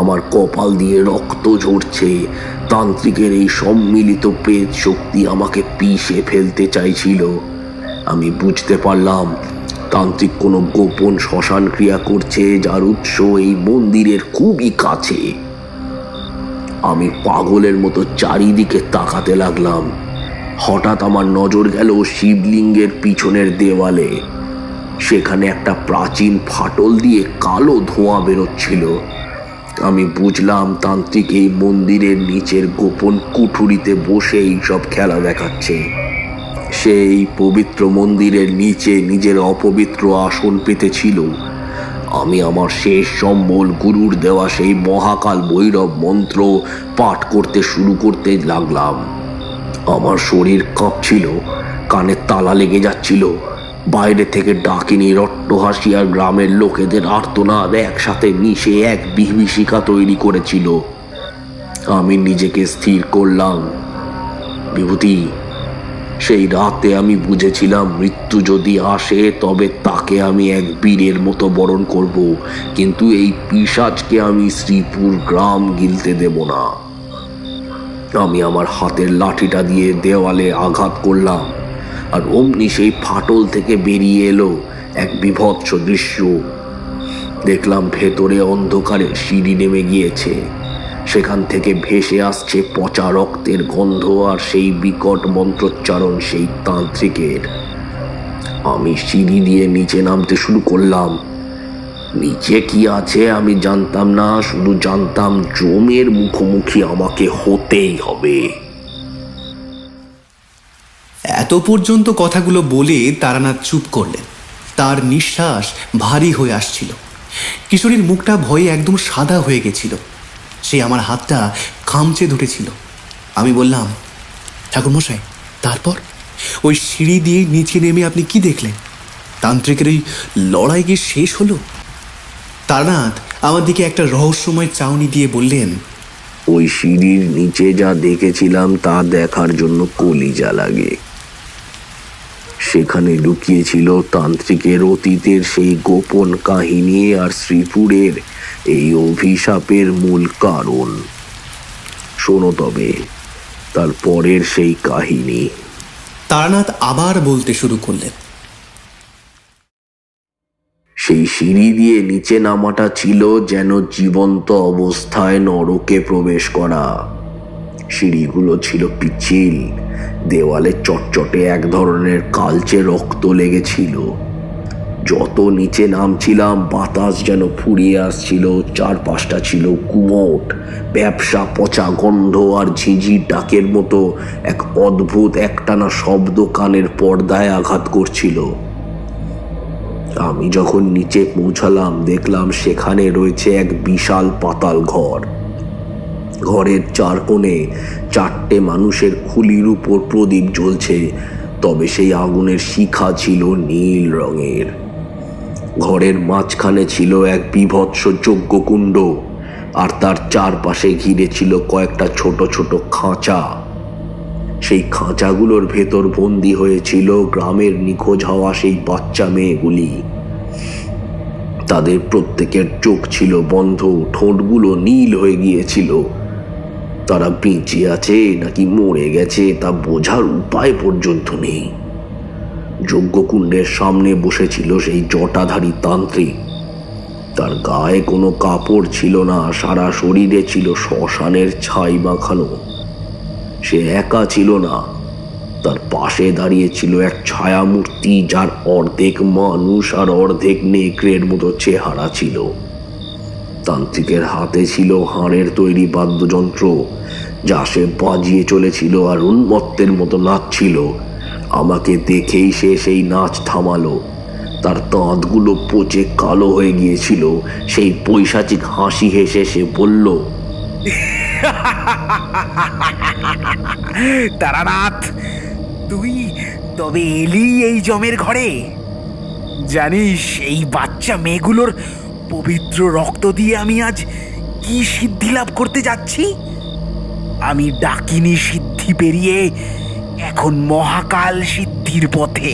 আমার কপাল দিয়ে রক্ত ঝরছে। তান্ত্রিকের এই সম্মিলিত প্রেত শক্তি আমাকে পিষে ফেলতে চাইছিল। আমি বুঝতে পারলাম তান্ত্রিক কোনো গোপন শ্মশান ক্রিয়া করছে, যার উৎস এই মন্দিরের খুবই কাছে। আমি পাগলের মতো চারিদিকে তাকাতে লাগলাম। হঠাৎ আমার নজর গেল শিবলিঙ্গের পিছনের দেওয়ালে। সেখানে একটা প্রাচীন ফাটল দিয়ে কালো ধোঁয়া বেরোচ্ছিল। আমি বুঝলাম তান্ত্রিক এই মন্দিরের নিচের গোপন কুঠুরিতে বসে এইসব খেলা দেখাচ্ছে। সেই পবিত্র মন্দিরের নিচে নিজের অপবিত্র আসন পেতেছিল। আমি আমার শেষ সম্বল গুরুর দেওয়া সেই মহাকাল ভৈরব মন্ত্র পাঠ করতে শুরু করতে লাগলাম। আমার শরীর কাঁপছিল, কানে তালা লেগে যাচ্ছিল। বাইরে থেকে ডাকিনীর অট্টহাসি আর গ্রামের লোকেদের আর্তনাদ একসাথে মিশে এক বিভীষিকা তৈরি করেছিল। আমি নিজেকে স্থির করলাম, বিভূতি, সেই রাতে আমি বুঝেছিলাম মৃত্যু যদি আসে তবে তাকে আমি এক বীরের মতো বরণ করব, কিন্তু এই পিশাচকে আমি শ্রীপুর গ্রাম গিলতে দেব না। আমি আমার হাতের লাঠিটা দিয়ে দেওয়ালে আঘাত করলাম, আর অমনি সেই ফাটল থেকে বেরিয়ে এলো এক বিভৎস দৃশ্য। দেখলাম ভেতরে অন্ধকারে সিঁড়ি নেমে গিয়েছে, সেখান থেকে ভেসে আসছে পচা রক্তের গন্ধ আর সেই বিকট মন্ত্রোচ্চারণ সেই তান্ত্রিকের। আমি সিঁড়ি দিয়ে নিচে নামতে শুরু করলাম। নিচে কি আছে আমি জানতাম না, শুধু জানতাম জমের মুখোমুখি আমাকে হতেই হবে। এত পর্যন্ত কথাগুলো বলে তারানাথ চুপ করলেন। তার নিঃশ্বাস ভারী হয়ে আসছিল। কিশোরীর মুখটা ভয়ে একদম সাদা হয়ে গেছিল। সে আমার হাতটা খামচে ধরেছিল। আমি বললাম, ঠাকুরমশাই, তারপর ওই সিঁড়ি দিয়ে নিচে নেমে আপনি কি দেখলেন? তান্ত্রিকের ওই লড়াই কি শেষ হলো? তারানাথ আমার দিকে একটা রহস্যময় চাউনি দিয়ে বললেন, ওই সিঁড়ির নিচে যা দেখেছিলাম তা দেখার জন্য কলিজা লাগে। সেখানে লুকিয়েছিল তান্ত্রিকের অতীতের সেই গোপন কাহিনী আর শ্রীপুরের এই অভিশাপের মূল কারণ। শোনো তবে তার পরের সেই কাহিনী। তারানাথ আবার বলতে শুরু করলেন, সেই সিঁড়ি দিয়ে নিচে নামাটা ছিল যেন জীবন্ত অবস্থায় নরকে প্রবেশ করা। সিঁড়িগুলো ছিল পিচ্ছিল, দেওয়ালে চটচটে এক ধরনের কালচে রক্ত লেগেছিল। যত নিচে নামছিলাম বাতাস যেন ফুরিয়ে আসছিল। চারপাশটা ছিল কুমোট, ব্যবসা, পচা গন্ধ আর ঝিঝির ডাকের মতো এক অদ্ভুত একটানা শব্দ কানের পর্দায় আঘাত করছিল। আমি যখন নিচে পৌঁছালাম দেখলাম সেখানে রয়েছে এক বিশাল পাতাল ঘর। ঘরের চার কোণে চারটে মানুষের খুলির উপর প্রদীপ জ্বলছে, তবে সেই আগুনের শিখা ছিল নীল রঙের। ঘরের মাঝখানে ছিল এক বিভৎস যজ্ঞকুণ্ড, আর তার চারপাশে ঘিরে ছিল কয়েকটা ছোট ছোট খাঁচা। সেই খাঁচাগুলোর ভেতর বন্দি হয়েছিল গ্রামের নিখোঁজ হওয়া সেই বাচ্চা মেয়েগুলি। তাদের প্রত্যেকের চোখ ছিল বন্ধ, ঠোঁটগুলো নীল হয়ে গিয়েছিল। তারা বেঁচে আছে নাকি মরে গেছে তা বোঝার উপায় পর্যন্ত নেই। যজ্ঞকুণ্ডের সামনে বসেছিল সেই জটাধারী তান্ত্রিক। তার গায়ে কোনো কাপড় ছিল না, সারা শরীরে ছিল শ্মশানের ছাই মাখানো। সে একা ছিল না, তার পাশে দাঁড়িয়ে ছিল এক ছায়ামূর্তি, যার অর্ধেক মানুষ আর অর্ধেক নেকড়ের মতো চেহারা ছিল। তান্ত্রিকের হাতে ছিল হাড়ের তৈরি বাদ্যযন্ত্র, যা সে বাজিয়ে চলেছিল আর উন্মত্তের মতো নাচছিল। আমাকে দেখেই সে সেই নাচ থামালো। তার দাঁতগুলো পচে কালো হয়ে গিয়েছিল। সেই পৈশাচিক হাসি হেসে সে বলল, তারানাথ, তুই তবে এলি এই জমের ঘরে? জানিস এই বাচ্চা মেয়েগুলোর পবিত্র রক্ত দিয়ে আমি আজ কি সিদ্ধি লাভ করতে যাচ্ছি? আমি ডাকিনী সিদ্ধি পেরিয়ে এখন মহাকাল সিদ্ধির পথে।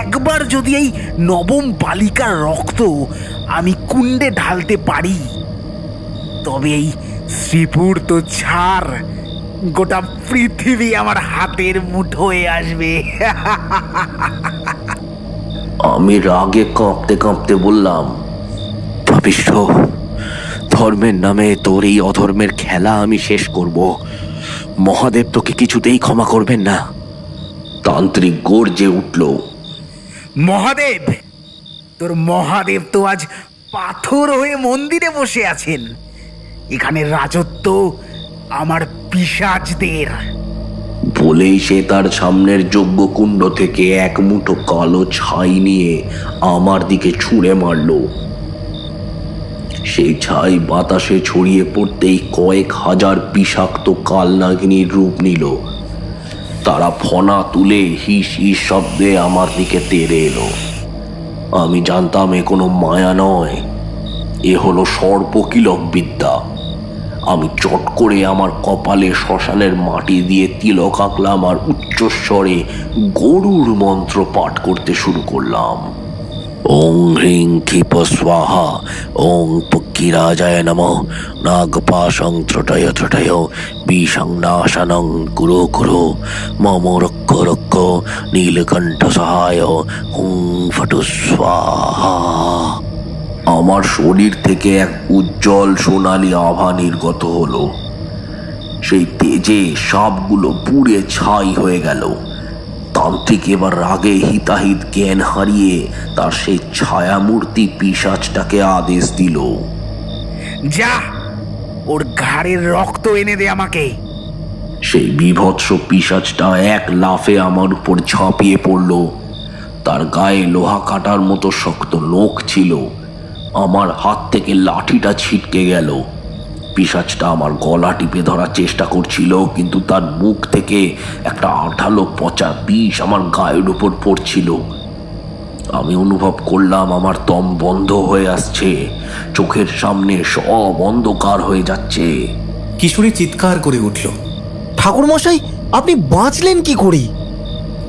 একবার যদি এই নবম বালিকার রক্ত আমি কুণ্ডে ঢালতে পারি, তবে এই শ্রীপুর তো ছাড়, গোটা পৃথিবী আমার হাতের মুঠোয় আসবে। আমি রাগে কাঁপতে কাঁপতে বললাম, পাপিষ্ঠ, ধর্মের নামে তোর এই অধর্মের খেলা আমি শেষ করব। মহাদেব তোকে কিছুতেই ক্ষমা করবেন না। তান্ত্রিক গর্জে উঠল, মহাদেব? তোর মহাদেব তো আজ পাথর হয়ে মন্দিরে বসে আছেন। এখানে রাজত্ব আমার পিশাচদের। বলেই সে তার সামনের যজ্ঞকুণ্ড থেকে এক মুঠো কালো ছাই নিয়ে আমার দিকে ছুঁড়ে মারল। সেই ছাই বাতাসে ছড়িয়ে পড়তেই কয়েক হাজার বিষাক্ত কালনাগিনীর রূপ নিল। তারা ফনা তুলে হিস হিস শব্দে আমার দিকে তেড়ে এলো। আমি জানতাম এ কোনো মায়া নয়, এ হলো সর্পকিলক বিদ্যা। আমি চট করে আমার কপালে শ্মশানের মাটি দিয়ে তিলক আঁকলাম আর উচ্চস্বরে গরুর মন্ত্র পাঠ করতে শুরু করলাম। ওং হ্রিং ক্ষিপ স্বাহা, ওং পক্ষীরাজায় নমঃ, নাগপাশং ত্রটয় ত্রটয়, বিষং নাশনং কুরো কুরো, মম রক্ষ রক্ষ, নীলকণ্ঠ সহায়, হুং ফটু স্বাহা। আমার শরীর থেকে এক উজ্জ্বল সোনালী আভা নির্গত হলো। সেই তেজে সাপগুলো পুড়ে ছাই হয়ে গেল। তান্ত্রিক এবার রাগে হিতাহিত জ্ঞান হারিয়ে তার সেই ছায়ামূর্তি পিশাচটাকে আদেশ দিল, যা, ওর ঘাড়ের রক্ত এনে দে আমাকে। সেই বীভৎস পিশাচটা এক লাফে আমার উপর ঝাঁপিয়ে পড়ল। তার গায়ে লোহা কাটার মতো শক্ত নখ ছিল। আমার হাত থেকে লাঠিটা ছিটকে গেল। পিশাচটা আমার গলা টিপে ধরার চেষ্টা করছিল, কিন্তু তার মুখ থেকে একটা আঠালো পচা বিষ আমার গায়ের উপর পড়ছিল। আমি অনুভব করলাম আমার দম বন্ধ হয়ে আসছে, চোখের সামনে সব অন্ধকার হয়ে যাচ্ছে। কিশোরী চিৎকার করে উঠল। ঠাকুরমশাই, আপনি বাঁচলেন কি করে?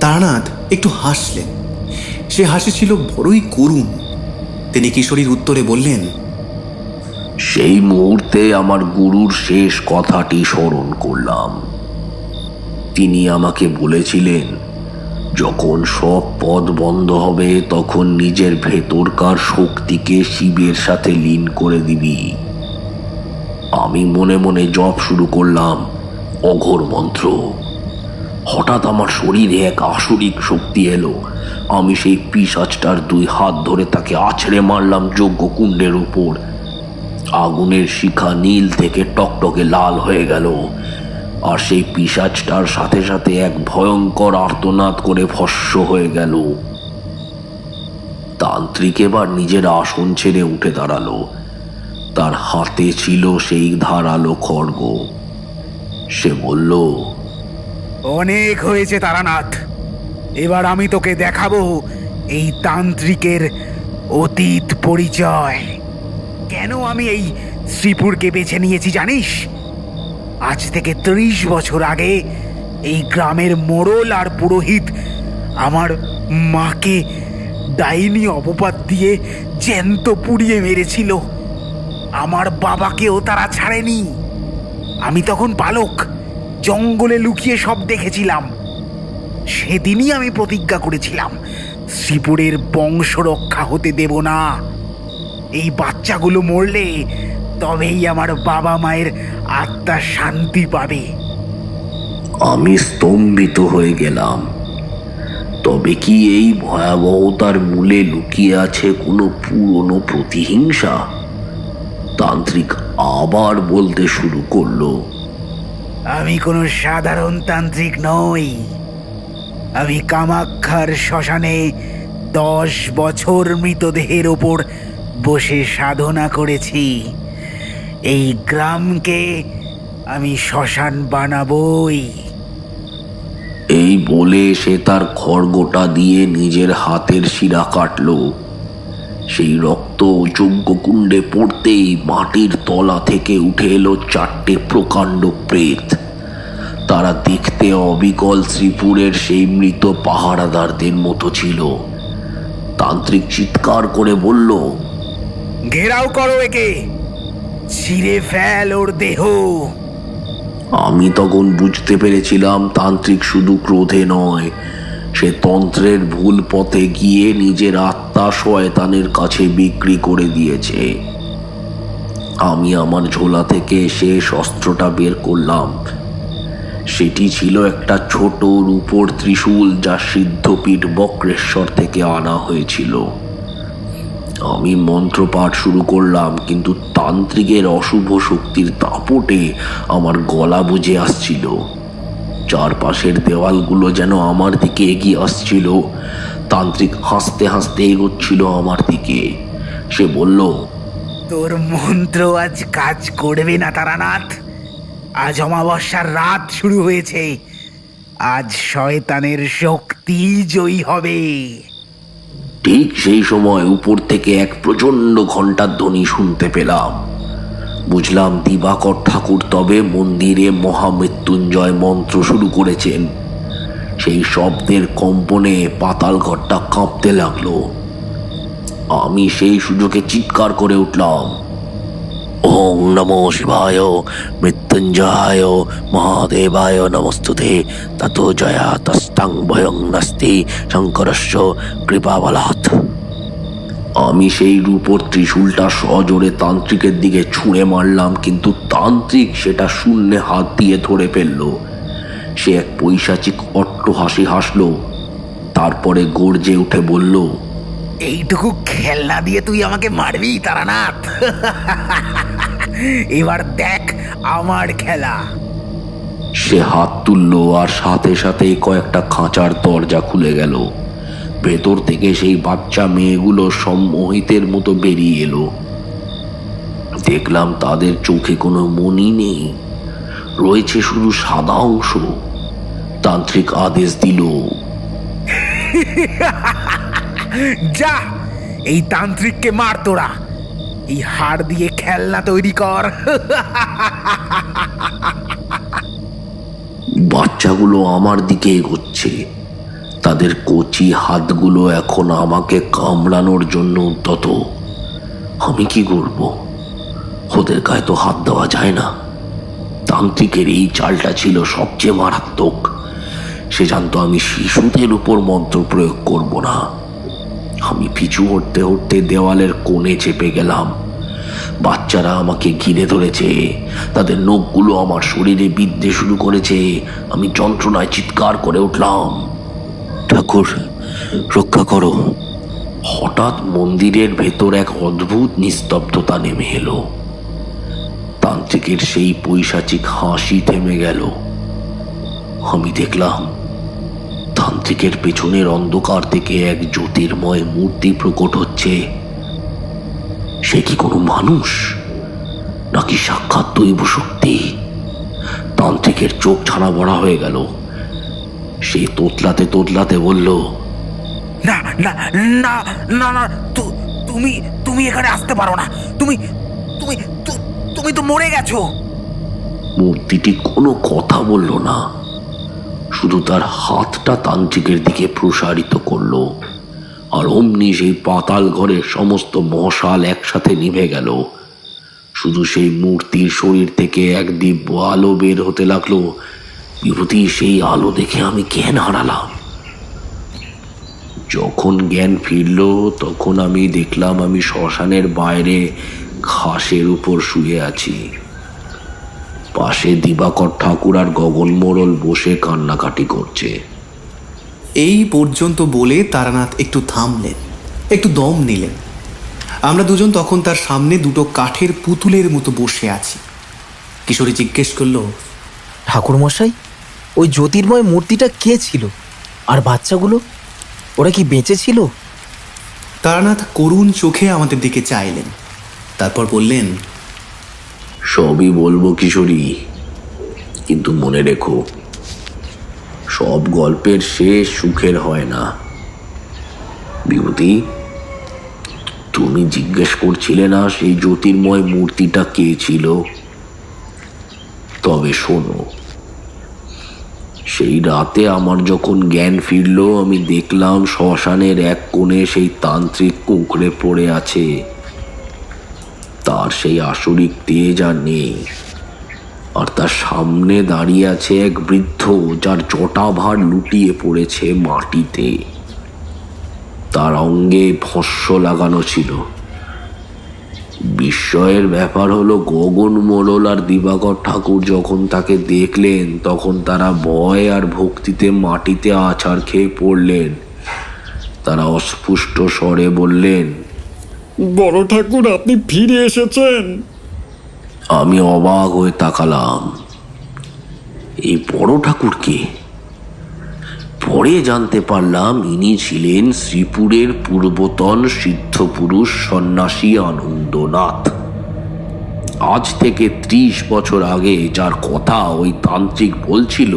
তারানাথ একটু হাসলেন। সে হাসি ছিল বড়ই করুণ। তিনি কিশোরীর উত্তরে বললেন, সেই মুহূর্তে আমার গুরুর শেষ কথাটি স্মরণ করলাম। তিনি আমাকে বলেছিলেন, যখন সব পথ বন্ধ হবে তখন নিজের ভেতরকার শক্তিকে শিবের সাথে লীন করে দিবি। আমি মনে মনে জপ শুরু করলাম অঘোর মন্ত্র। হঠাৎ আমার শরীরে এক আসরিক শক্তি এলো। আমি সেই পিশাচটার দুই হাত ধরে তাকে আছড়ে মারলাম যজ্ঞকুণ্ডের উপর। আগুনের শিখা নীল থেকে টকটকে লাল হয়ে গেল, আর সেই পিশাচটার সাথে সাথে এক ভয়ঙ্কর আর্তনাদ করে ভস্ম হয়ে গেল। তান্ত্রিক এবার নিজের আসন ছেড়ে উঠে দাঁড়ালো। তার হাতে ছিল সেই ধারালো খড়গ। সে বলল, অনেক হয়েছে তারানাথ, এবার আমি তোকে দেখাবো এই তান্ত্রিকের অতীত পরিচয়। কেন আমি এই শ্রীপুরকে বেছে নিয়েছি জানিস? আজ থেকে 30 বছর আগে এই গ্রামের মোড়ল আর পুরোহিত আমার মাকে ডাইনি অপবাদ দিয়ে জ্যান্ত পুড়িয়ে মেরেছিল। আমার বাবাকেও তারা ছাড়েনি। আমি তখন বালক, জঙ্গলে লুকিয়ে সব দেখেছিলাম। সেদিনই আমি প্রতিজ্ঞা করেছিলাম শ্রীপুরের বংশ রক্ষা হতে দেব না। এই বাচ্চাগুলো মরলে তবেই আমার বাবা মায়ের আত্মা শান্তি পাবে। আমি স্তম্ভিত হয়ে গেলাম। তবে কি এই ভয়াবহতার মূলে লুকিয়ে আছে কোনো পুরনো প্রতিহিংসা? তান্ত্রিক আবার বলতে শুরু করলো, আমি কোনো সাধারণ তান্ত্রিক নই। আমি কামাক্ষার শ্মশানে 10 বছর মৃতদেহের ওপর বসে সাধনা করেছি। এই গ্রামকে আমি শ্মশান বানাবই। এই বলে সে তার খড়গোটা দিয়ে নিজের হাতের শিরা কাটল। সেই রক্ত যজ্ঞকুণ্ডে পড়তেই মাটির তলা থেকে উঠে এলো 4টে প্রকাণ্ড প্রেত। তারা দেখতে অবিকল শ্রীপুরের সেই মৃত পাহারাদারদের মতো ছিল। তান্ত্রিক চিৎকার করে বলল, ঘেরাও করো একে, ছিঁড়ে ফেল ওর দেহ। আমি তখন বুঝতে পেরেছিলাম তান্ত্রিক শুধু ক্রোধে নয়, সে তন্ত্রের ভুল পথে গিয়ে নিজের আত্মা শয়তানের কাছে বিক্রি করে দিয়েছে। আমি আমার ঝোলা থেকে শেষ অস্ত্রটা বের করলাম। সেটি ছিল একটা ছোট রূপোর ত্রিশূল, যা সিদ্ধপীঠ বক্রেশ্বর থেকে আনা হয়েছিল। আমি মন্ত্রপাঠ শুরু করলাম, কিন্তু তান্ত্রিকের অশুভ শক্তির দাপটে আমার গলা বুজে আসছিল। চারপাশের দেওয়ালগুলো যেন আমার দিকে এগিয়ে আসছিল। তান্ত্রিক হাসতে হাসতে এগোচ্ছিল আমার দিকে। সে বলল, তোর মন্ত্র আজ কাজ করবে না তারানাথ। আজ অমাবস্যার রাত শুরু হয়েছে। আজ শয়তানের শক্তি জয়ী হবে। ঠিক সেই সময় উপর থেকে এক প্রচণ্ড ঘণ্টার ধ্বনি শুনতে পেলাম। বুঝলাম দিবাকর ঠাকুর তবে মন্দিরে মহামৃত্যুঞ্জয় মন্ত্র শুরু করেছেন। সেই শব্দের কম্পনে পাতাল ঘরটা কাঁপতে লাগলো। আমি সেই সুযোগে চিৎকার করে উঠলাম, ওং নমো শিবায় মৃত্যুঞ্জয়ায় মহাদেবায় নমস্তুতে ততো জয়া তস্তাং ভয়ং নাস্তি শঙ্করস্য কৃপাবলাৎ। আমি সেই রূপর ত্রিশূলটা সজোরে তান্ত্রিকের দিকে ছুঁড়ে মারলাম, কিন্তু তান্ত্রিক সেটা শূন্যে হাত দিয়ে ধরে ফেলল। সে এক পৈশাচিক অট্ট হাসি হাসল, তারপরে গর্জে উঠে বলল, এইটুকু খেলনা দিয়ে তুই আমাকে মারবি তারানাথ? এবার দেখ আমার খেলা। সে হাত তুলল আর সাথে সাথেই কয়েকটা খাঁচার দরজা খুলে গেল। ভেতর থেকে সেই বাচ্চা মেয়েগুলো সম্মোহিতের মতো বেরিয়ে এলো। দেখলাম তাদের চোখে কোনো মনি নেই, রয়েছে শুধু সাদা অংশ। তান্ত্রিক আদেশ দিল, যা, এই তান্ত্রিককে মার তোরা, এই হাড় দিয়ে খেলনা তৈরি কর। বাচ্চাগুলো আমার দিকে এগোচ্ছে। তাদের কচি হাতগুলো এখন আমাকে কামড়ানোর জন্য উদ্যত। আমি কি করব? ওদের গায়ে তো হাত দেওয়া যায় না। তান্ত্রিকের এই চালটা ছিল সবচেয়ে মারাত্মক। সে জানতো আমি শিশুদের উপর মন্ত্র প্রয়োগ করব না। আমি পিছু হটতে হটতে দেওয়ালের কোণে চেপে গেলাম। বাচ্চারা আমাকে ঘিরে ধরেছে, তাদের নখগুলো আমার শরীরে বিঁধতে শুরু করেছে। আমি যন্ত্রণায় চিৎকার করে উঠলাম, ঠাকুর রক্ষা করো। হঠাৎ মন্দিরের ভেতর এক অদ্ভুত নিস্তব্ধতা নেমে এলো। তান্ত্রিকের সেই পৈশাচিক হাসি থেমে গেল। আমি দেখলাম তান্ত্রিকের পেছনের অন্ধকার থেকে এক জ্যোতির্ময় মূর্তি প্রকট হচ্ছে। সে কি কোনো মানুষ নাকি সাক্ষাৎ দৈব শক্তি? তান্ত্রিকের চোখ ছানা বড়া হয়ে গেল। সে তোতলাতে তোতলাতে বলল, না না না না না, তুমি তুমি এখানে আসতে পারো না। তুমি তুমি তুমি তো মরে গেছো। মূর্তিটি কোনো কথা বলল না, শুধু তার হাতটা তান্ত্রিকের দিকে প্রসারিত করলো। আর অমনি সেই পাতাল ঘরের সমস্ত মশাল একসাথে নিভে গেল। শুধু সেই মূর্তির শরীর থেকে এক দিব্য আলো বের হতে লাগলো। বিভূতি, সেই আলো দেখে আমি জ্ঞান হারালাম। যখন জ্ঞান ফিরল তখন আমি দেখলাম আমি শ্মশানের বাইরে ঘাসের উপর শুয়ে আছি। পাশে দিবাকর ঠাকুর আর গগন মোড়ল বসে কান্নাকাটি করছে। এই পর্যন্ত বলে তারানাথ একটু থামলেন, একটু দম নিলেন। আমরা দুজন তখন তার সামনে দুটো কাঠের পুতুলের মতো বসে আছি। কিশোরী জিজ্ঞেস করলো, ঠাকুরমশাই, ওই জ্যোতির্ময় মূর্তিটা কে ছিল? আর বাচ্চাগুলো, ওরা কি বেঁচে ছিল? তারানাথ করুণ চোখে আমাদের দিকে চাইলেন, তারপর বললেন, সবই বলবো কিশোরী, কিন্তু মনে রেখো, সব গল্পের শেষ সুখের হয় না। বিভূতি, তুমি জিজ্ঞেস করছিলে না সেই জ্যোতির্ময় মূর্তিটা কে ছিল? তবে শোনো, সেই রাতে আমার যখন জ্ঞান ফিরল আমি দেখলাম শ্মশানের এক কোণে সেই তান্ত্রিক কুঁকড়ে পড়ে আছে। তার সেই আসরিক তেজ আর নেই, আর তার সামনে দাঁড়িয়ে আছে এক বৃদ্ধ যার জটাভার লুটিয়ে পড়েছে মাটিতে। তার অঙ্গে ভস্য লাগানো ছিল। বিস্ময়ের ব্যাপার হলো, গগন মোড়ল আর দিবাকর ঠাকুর যখন তাকে দেখলেন তখন তারা ভয় আর ভক্তিতে মাটিতে আছাড় খেয়ে পড়লেন। তারা অস্ফুষ্ট স্বরে বললেন, বড় ঠাকুর, আপনি ফিরে এসেছেন। আমি অবাক হয়ে তাকালাম, এই বড় ঠাকুর কে? পরে জানতে পারলাম ইনি ছিলেন শ্রীপুরের পূর্বতন সিদ্ধ পুরুষ সন্ন্যাসী আনন্দনাথ। আজ থেকে 30 বছর আগে যার কথা ওই তান্ত্রিক বলছিল,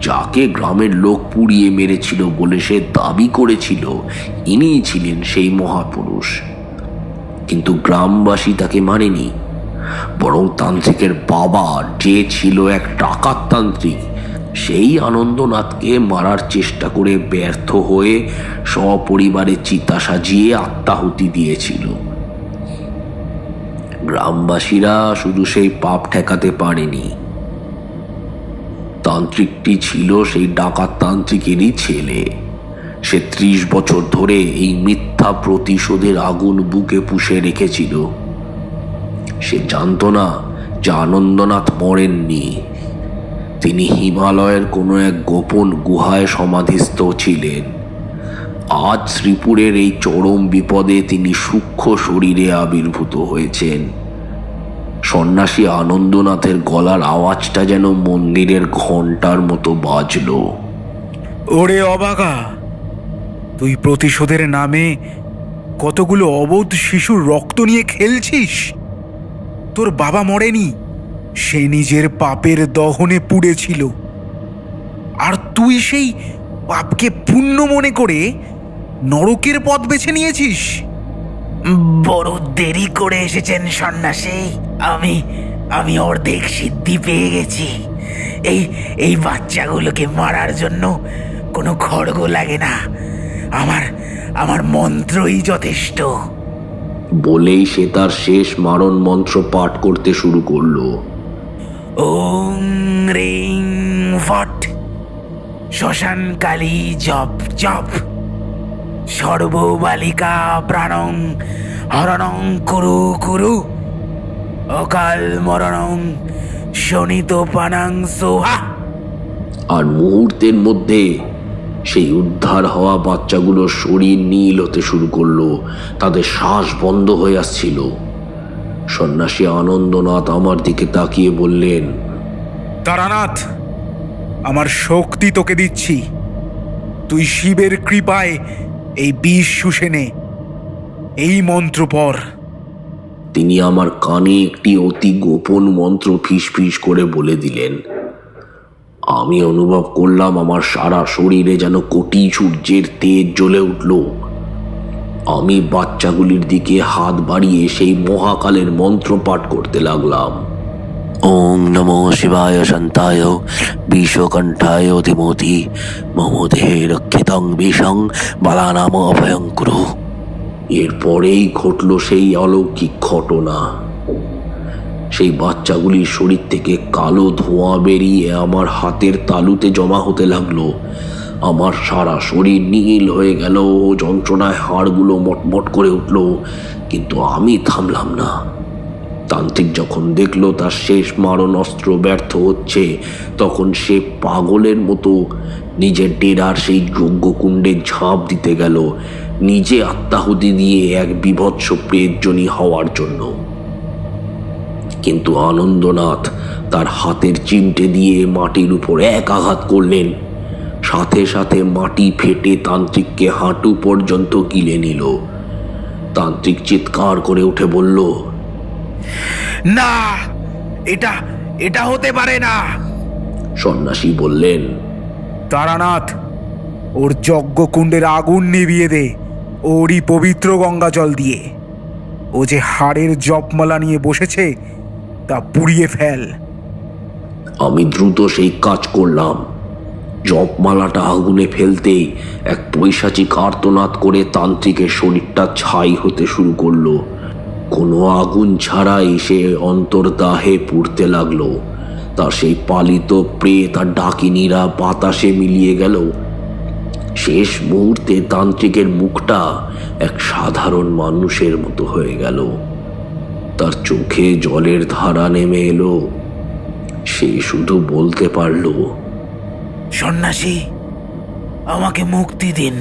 যাকে গ্রামের লোক পুড়িয়ে মেরেছিল বলে সে দাবি করেছিল, ইনিই ছিলেন সেই মহাপুরুষ। কিন্তু গ্রামবাসী তাকে মানেনি, বরং তান্ত্রিকের বাবা, যে ছিল এক ডাকাত তান্ত্রিক, সেই আনন্দনাথকে মারার চেষ্টা করে ব্যর্থ হয়ে সপরিবারে চিতা সাজিয়ে আত্মাহুতি দিয়েছিল। গ্রামবাসীরা শুধু সেই পাপ ঠেকাতে পারেনি, তান্ত্রিকটি ছিল সেই ডাকাত তান্ত্রিকেরই ছেলে। সে 30 বছর ধরে এই মিথ্যা প্রতিশোধের আগুন বুকে পুষে রেখেছিল। সে জানত না যে আনন্দনাথ মরেননি। তিনি হিমালয়ের কোনো এক গোপন গুহায় সমাধিস্থ ছিলেন। আজ শ্রীপুরের এই চরম বিপদে তিনি সূক্ষ্ম শরীরে আবির্ভূত হয়েছেন। সন্ন্যাসী আনন্দনাথের গলার আওয়াজটা যেন মন্দিরের ঘণ্টার মতো বাজল। ওরে অবাগা, তুই প্রতিশোধের নামে কতগুলো অবোধ শিশুর রক্ত নিয়ে খেলছিস? তোর বাবা মরেনি, সে নিজের পাপের দহনে পুড়েছিল। আর তুই সেই পাপকে পুণ্য মনে করে নরকের পথ বেছে নিয়েছিস। বড় দেরি করে এসেছেন সন্ন্যাসী। আমি অর্ধেক সিদ্ধি পেয়ে গেছি। এই বাচ্চাগুলোকে মারার জন্য কোনো খড়গ লাগে না, আমার মন্ত্রই যথেষ্ট। বলেই সে তার শেষ মারণ মন্ত্র পাঠ করতে শুরু করলো। ওং রিং ফট, শ্মশান কালী জপ জপ, সর্ববালিকা প্রাণং হরণং কুরু কুরু, অকাল মরণং শোণিত পানাং সোহা। আর মুহূর্তের মধ্যে সেই উদ্ধার হওয়া বাচ্চাগুলোর শরীর নীল হতে শুরু করলো, তাদের শ্বাস বন্ধ হয়ে আসছিল। সন্ন্যাসী আনন্দনাথ আমার দিকে তাকিয়ে বললেন, তারানাথ, আমার শক্তি তোকে দিচ্ছি। তুই শিবের কৃপায় এই বিষ শুষে নে। এই মন্ত্র পর। তিনি আমার কানে একটি অতি গোপন মন্ত্র ফিসফিস করে বলে দিলেন। আমি অনুভব করলাম আমার সারা শরীরে যেন কোটি সূর্যের তেজ জ্বলে উঠল। আমি বাচ্চাগুলির দিকে হাত বাড়িয়ে সেই মহাকালের মন্ত্র পাঠ করতে লাগলাম। ওং নমো শিবায় শান্তায় বিষকণ্ঠায় ধীমতি মম দেহে রক্ষিতং বিষং বালানাম অভয়ঙ্কুরু। এরপরেই ঘটল সেই অলৌকিক ঘটনা। সেই বাচ্চাগুলির শরীর থেকে কালো ধোঁয়া বেরিয়ে আমার হাতের তালুতে জমা হতে লাগলো। আমার সারা শরীর নীল হয়ে গেল, যন্ত্রণায় হাড়গুলো মটমট করে উঠল, কিন্তু আমি থামলাম না। তান্ত্রিক যখন দেখলো তার শেষ মারণ অস্ত্র ব্যর্থ হচ্ছে, তখন সে পাগলের মতো নিজের ডেরার সেই যজ্ঞকুণ্ডে ঝাঁপ দিতে গেল, নিজে আত্মাহুতি দিয়ে এক বিভৎস প্রেতজনী হওয়ার জন্য। কিন্তু আনন্দনাথ তার হাতের চিমটে দিয়ে মাটির উপর এক আঘাত করলেন। সাথে সাথে মাটি ফেটে তান্ত্রিককে হাঁটু পর্যন্ত গিলে নিল। তান্ত্রিক চিৎকার করে উঠে বলল, না, এটা হতে পারে না। সন্ন্যাসী বললেন, তারানাথ, ওর যজ্ঞকুণ্ডের আগুন নিভিয়ে দে ওরই পবিত্র গঙ্গা জল দিয়ে। ও যে হাড়ের জপমালা নিয়ে বসেছে তা পুড়িয়ে ফেল। আমি দ্রুত সেই কাজ করলাম। জপমালাটা আগুনে ফেলতেই এক পৈশাচিক আর্তনাদ করে তান্ত্রিকের শরীরটা ছাই হতে শুরু করলো। কোনো আগুন ছাড়াই সে অন্তর্দাহে পুড়তে লাগলো। তার সেই পালিত প্রেত আর ডাকিনীরা বাতাসে মিলিয়ে গেল। শেষ মুহূর্তে তান্ত্রিকের মুখটা এক সাধারণ মানুষের মতো হয়ে গেল। তার চোখে জলের ধারা নেমে এলো। সে শুধু বলতে পারল, সন্ন্যাসী, আমাকে মুক্তি দিন।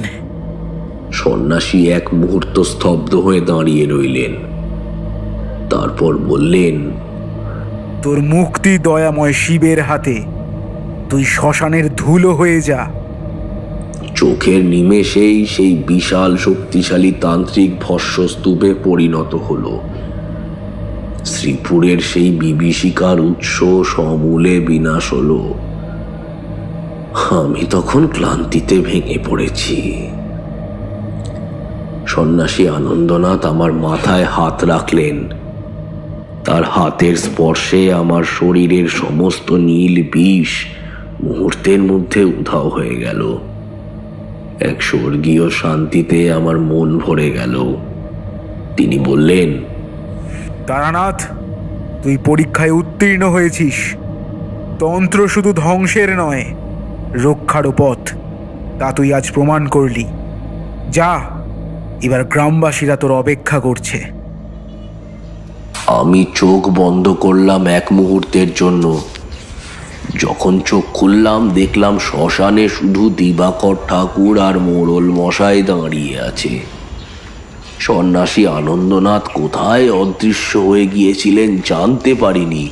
সন্ন্যাসী এক মুহূর্ত স্তব্ধ হয়ে দাঁড়িয়ে রইলেন। তারপর বললেন, তোর মুক্তি দয়াময় শিবের হাতে। তুই শ্মশানের ধুলো হয়ে যা। চোখের নিমেষেই সেই বিশাল শক্তিশালী তান্ত্রিক ভস্মস্তূপে পরিণত হলো। শ্রীপুরের সেই বিভীষিকার উৎস সমূলে বিনাশ হলো। আমি তখন ক্লান্তিতে ভেঙে পড়েছি। সন্ন্যাসী আনন্দনাথ আমার মাথায় হাত রাখলেন। তার হাতের স্পর্শে আমার শরীরের সমস্ত নীল বিষ মুহূর্তের মধ্যে উধাও হয়ে গেল। এক স্বর্গীয় শান্তিতে আমার মন ভরে গেল। তিনি বললেন, তারানাথ, তুই পরীক্ষায় উত্তীর্ণ হয়েছিস। তন্ত্র শুধু ধ্বংসের নয়, রক্ষারও পথ, তা তুই আজ প্রমাণ করলি। যা, এবার গ্রামবাসীরা তোর অপেক্ষা করছে। আমি চোখ বন্ধ করলাম এক মুহূর্তের জন্য। যখন চোখ খুললাম দেখলাম শ্মশানে শুধু দিবাকর ঠাকুর আর মোড়ল মশাই দাঁড়িয়ে আছে। সন্ন্যাসী আনন্দনাথ কোথায় অদৃশ্য হয়ে গিয়েছিলেন জানতে পারিনি।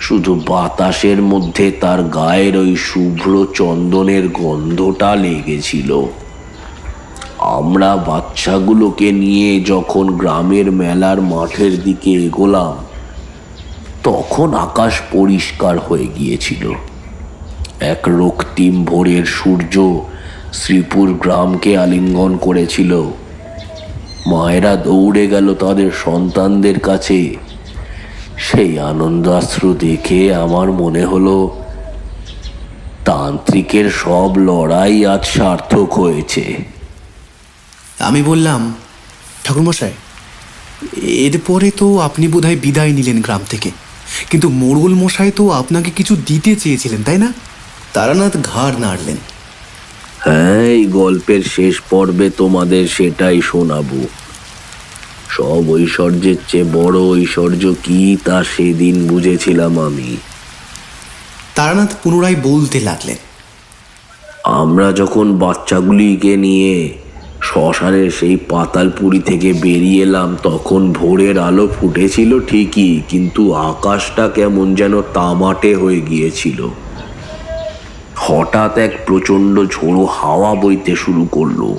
শুধু বাতাসের মধ্যে তার গায়ের ওই শুভ্র চন্দনের গন্ধটা লেগেছিল। আমরা বাচ্চাগুলোকে নিয়ে যখন গ্রামের মেলার মাঠের দিকে এগোলাম তখন আকাশ পরিষ্কার হয়ে গিয়েছিল। এক রক্তিম ভোরের সূর্য শ্রীপুর গ্রামকে আলিঙ্গন করেছিল। মায়েরা দৌড়ে গেল তাদের সন্তানদের কাছে। সেই আনন্দাশ্রু দেখে আমার মনে হলো তান্ত্রিকের সব লড়াই আজ সার্থক হয়েছে। আমি বললাম, ঠাকুরমশাই, এরপরে তো আপনি বোধহয় বিদায় নিলেন গ্রাম থেকে, কিন্তু মোড়ল মশাই তো আপনাকে কিছু দিতে চেয়েছিলেন, তাই না? তারানাথ ঘাড় নাড়লেন। হ্যাঁ, এই গল্পের শেষ পর্বে তোমাদের সেটাই শোনাবো। সব ঐশ্বর্যের চেয়ে বড় ঐশ্বর্য কি তা সেদিন বুঝেছিলাম আমি। তারানাথ পুনরায় বলতে লাগলেন, আমরা যখন বাচ্চাগুলিকে নিয়ে শ্মশানের সেই পাতালপুরি থেকে বেরিয়ে এলাম তখন ভোরের আলো ফুটেছিল ঠিকই, কিন্তু আকাশটা কেমন যেন তামাটে হয়ে গিয়েছিল। হঠাৎ এক প্রচণ্ড ঝোড়ো হাওয়া বইতে শুরু করলো।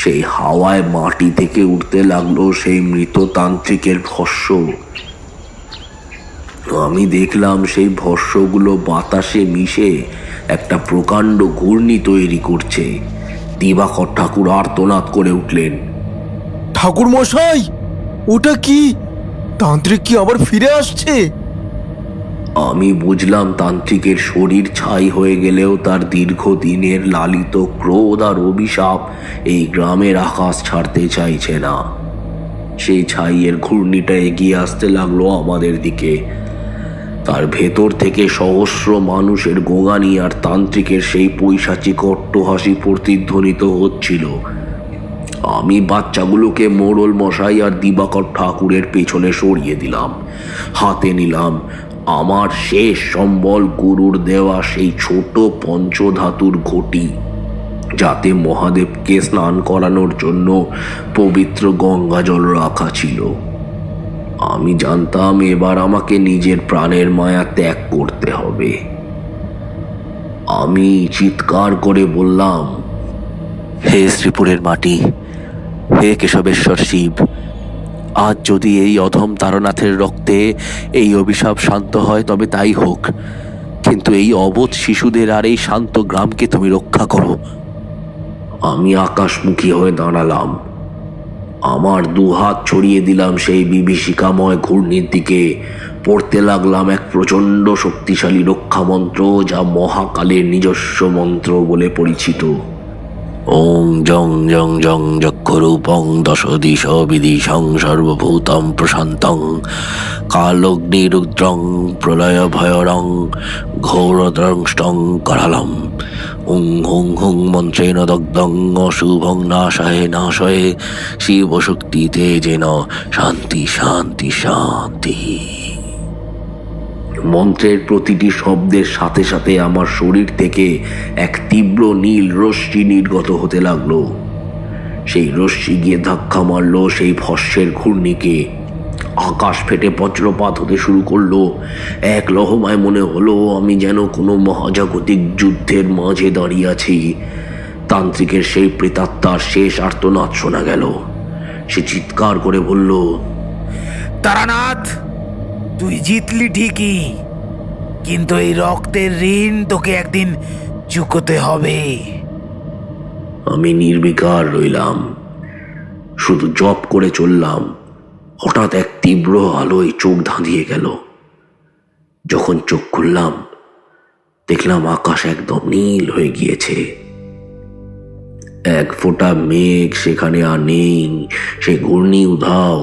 সেই হাওয়ায় মাটি থেকে উঠতে লাগলো সেই মৃত তান্ত্রিকের ভস্য। আমি দেখলাম সেই ভস্যগুলো বাতাসে মিশে একটা প্রকাণ্ড ঘূর্ণি তৈরি করছে। দিবাকর ঠাকুর আর্তনাদ করে উঠলেন, ঠাকুর মশাই, ওটা কি? তান্ত্রিক কি আবার ফিরে আসছে? আমি বুঝলাম তান্ত্রিকের শরীর ছাই হয়ে গেলেও তার দীর্ঘদিনের লালিত ক্রোধ আর অভিশাপ এই গ্রামের আকাশ ছাড়তে চাইছে না। সেই ছাইয়ের ঘূর্ণিটা এগিয়ে আসতে লাগলো আমাদের দিকে। তার ভেতর থেকে সহস্র মানুষের গোঙানি আর তান্ত্রিকের সেই পৈশাচিক অট্টহাসি প্রতিধ্বনিত হচ্ছিল। আমি বাচ্চাগুলোকে মোড়ল মশাই আর দিবাকর ঠাকুরের পেছনে সরিয়ে দিলাম। হাতে নিলাম আমার শেষ সম্বল, গুরুর দেওয়া সেই ছোট পঞ্চধাতুর ঘটি, যাতে মহাদেবকে স্নান করানোর জন্য পবিত্র গঙ্গা জল রাখা ছিল। আমি জানতাম এবার আমাকে নিজের প্রাণের মায়া ত্যাগ করতে হবে। আমি চিৎকার করে বললাম, হে শ্রীপুরের মাটি, হে কেশবেশ্বর শিব, আজ যদি এই অধম তারনাথের রক্তে এই অভিশাপ শান্ত হয় তবে তাই হোক, কিন্তু এই অবোধ শিশুদের আর এই শান্ত গ্রামকে তুমি রক্ষা করো। আমি আকাশমুখী হয়ে দাঁড়ালাম। আমার দুহাত ছড়িয়ে দিলাম সেই বিভীষিকাময় ঘূর্ণির দিকে। পড়তে লাগলাম এক প্রচণ্ড শক্তিশালী রক্ষা মন্ত্র, যা মহাকালের নিজস্ব মন্ত্র বলে পরিচিত। ওং জং জং জং যক্ষরূপং দশ দিশ বিদিশং সর্বভূতং প্রশান্তং কালগ্নিরুদ্রং প্রলয় ভয়রং ঘোরদ্রংষ্টং করালম উং হুং হুং মন্ত্রেণ দগ্ধং অশুভং নাশয়ে নাশয়ে শিবশক্তি তেজেন শান্তি শান্তি শান্তি। মন্ত্রের প্রতিটি শব্দের সাথে সাথে আমার শরীর থেকে এক তীব্র নীল রশ্মি নির্গত হতে লাগলো। সেই রশ্মি গিয়ে ধাক্কা মারল সেই ভস্যের ঘূর্ণিকে। আকাশ ফেটে বজ্রপাত হতে শুরু করলো। এক লহমায় মনে হলো আমি যেন কোনো মহাজাগতিক যুদ্ধের মাঝে দাঁড়িয়ে আছি। তান্ত্রিকের সেই প্রেতাত্মার শেষ আর্তনাদ শোনা গেল। সে চিৎকার করে বলল, তারানাথ, তুই জিতলি ঠিকই, কিন্তু এই রক্তের ঋণ তোকে একদিন চুকোতে হবে। আমি নির্বিকার রইলাম, শুধু জপ করে চললাম। হঠাৎ এক তীব্র আলোয় চোখ ধাঁধিয়ে গেল। যখন চোখ খুললাম, দেখলাম আকাশ একদম নীল হয়ে গিয়েছে। এক ফোঁটা মেঘ সেখানে আর নেই, সে ঘূর্ণি উধাও।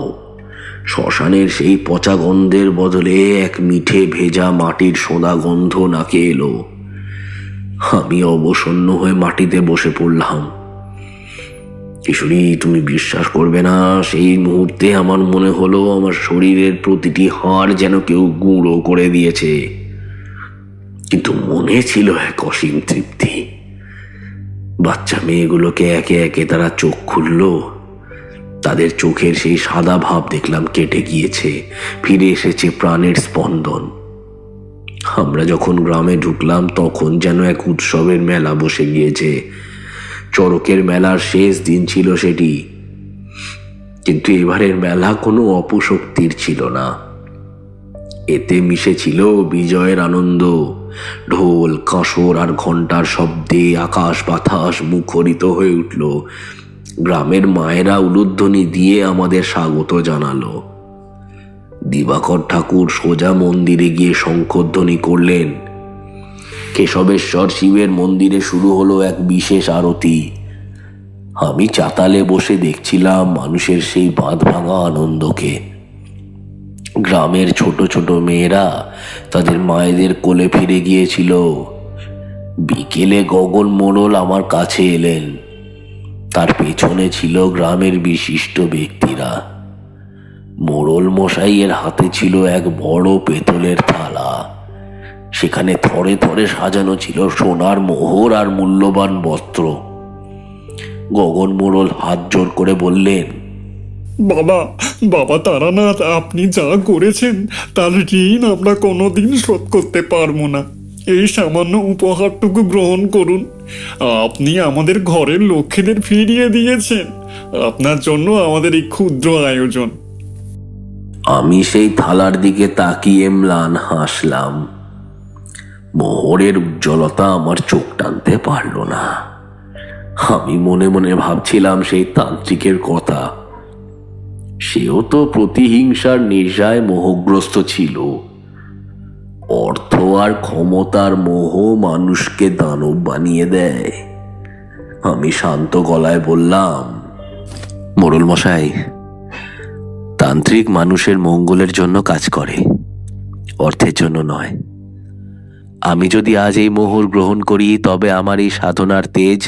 শ্মশানের সেই পচা গন্ধের বদলে এক মিঠে ভেজা মাটির সোঁদা গন্ধ নাকে এলো। আমি অবসন্ন হয়ে মাটিতে বসে পড়লাম। কিশোরী, তুমি বিশ্বাস করবে না, সেই মুহূর্তে আমার মনে হলো আমার শরীরের প্রতিটি হাড় যেন কেউ গুঁড়ো করে দিয়েছে। কিন্তু মনে ছিল এক অসীম তৃপ্তি। বাচ্চা মেয়েগুলোকে একে একে তারা চোখ খুলল। তাদের চোখের সেই সাদা ভাব দেখলাম কেটে গিয়েছে, ফিরে এসেছে প্রাণের স্পন্দন। আমরা যখন গ্রামে ঢুকলাম তখন যেন এক উৎসবের মেলা বসে গিয়েছে। চড়কের মেলার শেষ দিন ছিল সেটি, কিন্তু এবারের মেলা কোনো অপশক্তির ছিল না। এতে মিশেছিল বিজয়ের আনন্দ। ঢোল, কাঁসর আর ঘণ্টার শব্দে আকাশ বাতাস মুখরিত হয়ে উঠল। গ্রামের মায়েরা উলুধ্বনি দিয়ে আমাদের স্বাগত জানালো। দিবাকর ঠাকুর সোজা মন্দিরে গিয়ে শঙ্খধ্বনি করলেন। কেশবেশ্বর শিবের মন্দিরে শুরু হলো এক বিশেষ আরতি। আমি চাতালে বসে দেখছিলাম মানুষের সেই বাঁধ ভাঙা আনন্দকে। গ্রামের ছোট ছোট মেয়েরা তাদের মায়েদের কোলে ফিরে গিয়েছিল। বিকেলে গগন মোড়ল আমার কাছে এলেন। তার পেছনে ছিল গ্রামের বিশিষ্ট ব্যক্তিরা। মোড়ল মশাইয়ের হাতে ছিল এক বড় পেতলের থালা। সেখানে থরে থরে সাজানো ছিল সোনার মোহর আর মূল্যবান বস্ত্র। গগন মোড়ল হাত জোর করে বললেন, বাবা বাবা তারানাথ, আপনি যা করেছেন তার ঋণ আমরা কোনোদিন শোধ করতে পারবো না। এই সামান্য উপহারটুকু গ্রহণ করুন। আপনি আমাদের ঘরের লক্ষ্মীদের ফিরিয়ে দিয়েছেন। আপনার জন্য আমাদের এই ক্ষুদ্র আয়োজন। আমি সেই থালার দিকে তাকিয়ে ম্লান হাসলাম। মোহরের উজ্জ্বলতা আমার চোখ টানতে পারল না। আমি মনে মনে ভাবছিলাম সেই তান্ত্রিকের কথা। সেও তো প্রতিহিংসার নেশায় মোহগ্রস্ত ছিল। অর্থ আর ক্ষমতার মোহ মানুষকে দানব বানিয়ে দেয়। আমি শান্ত গলায় বললাম, মোড়ল মশাই, তান্ত্রিক মানুষের মঙ্গলের জন্য কাজ করে, অর্থের জন্য নয়। আমি যদি আজ এই মোহর গ্রহণ করি তবে আমার এই সাধনার তেজ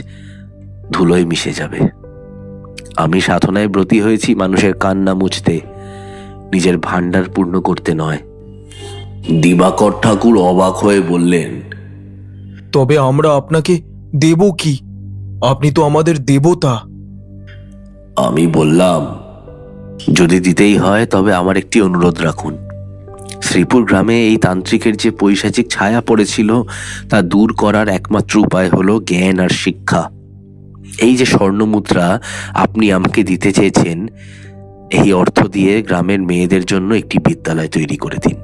ধুলোয় মিশে যাবে। আমি সাধনায় ব্রতী হয়েছি মানুষের কান্না মুছতে, নিজের ভান্ডার পূর্ণ করতে নয়। দিবাকর ঠাকুর অবাক হয়ে বললেন, তবে আমরা আপনাকে দেব কি? আপনি তো আমাদের দেবতা। আমি বললাম, যদি দিতেই হয় তবে আমার একটি অনুরোধ রাখুন। শ্রীপুর গ্রামে এই তান্ত্রিকের যে পৈশাচিক ছায়া পড়েছিল তা দূর করার একমাত্র উপায় হলো জ্ঞান আর শিক্ষা। এই যে স্বর্ণমুদ্রা আপনি আমাকে দিতে চেয়েছেন, এই অর্থ দিয়ে গ্রামের মেয়েদের জন্য একটি বিদ্যালয় তৈরি করে দিন।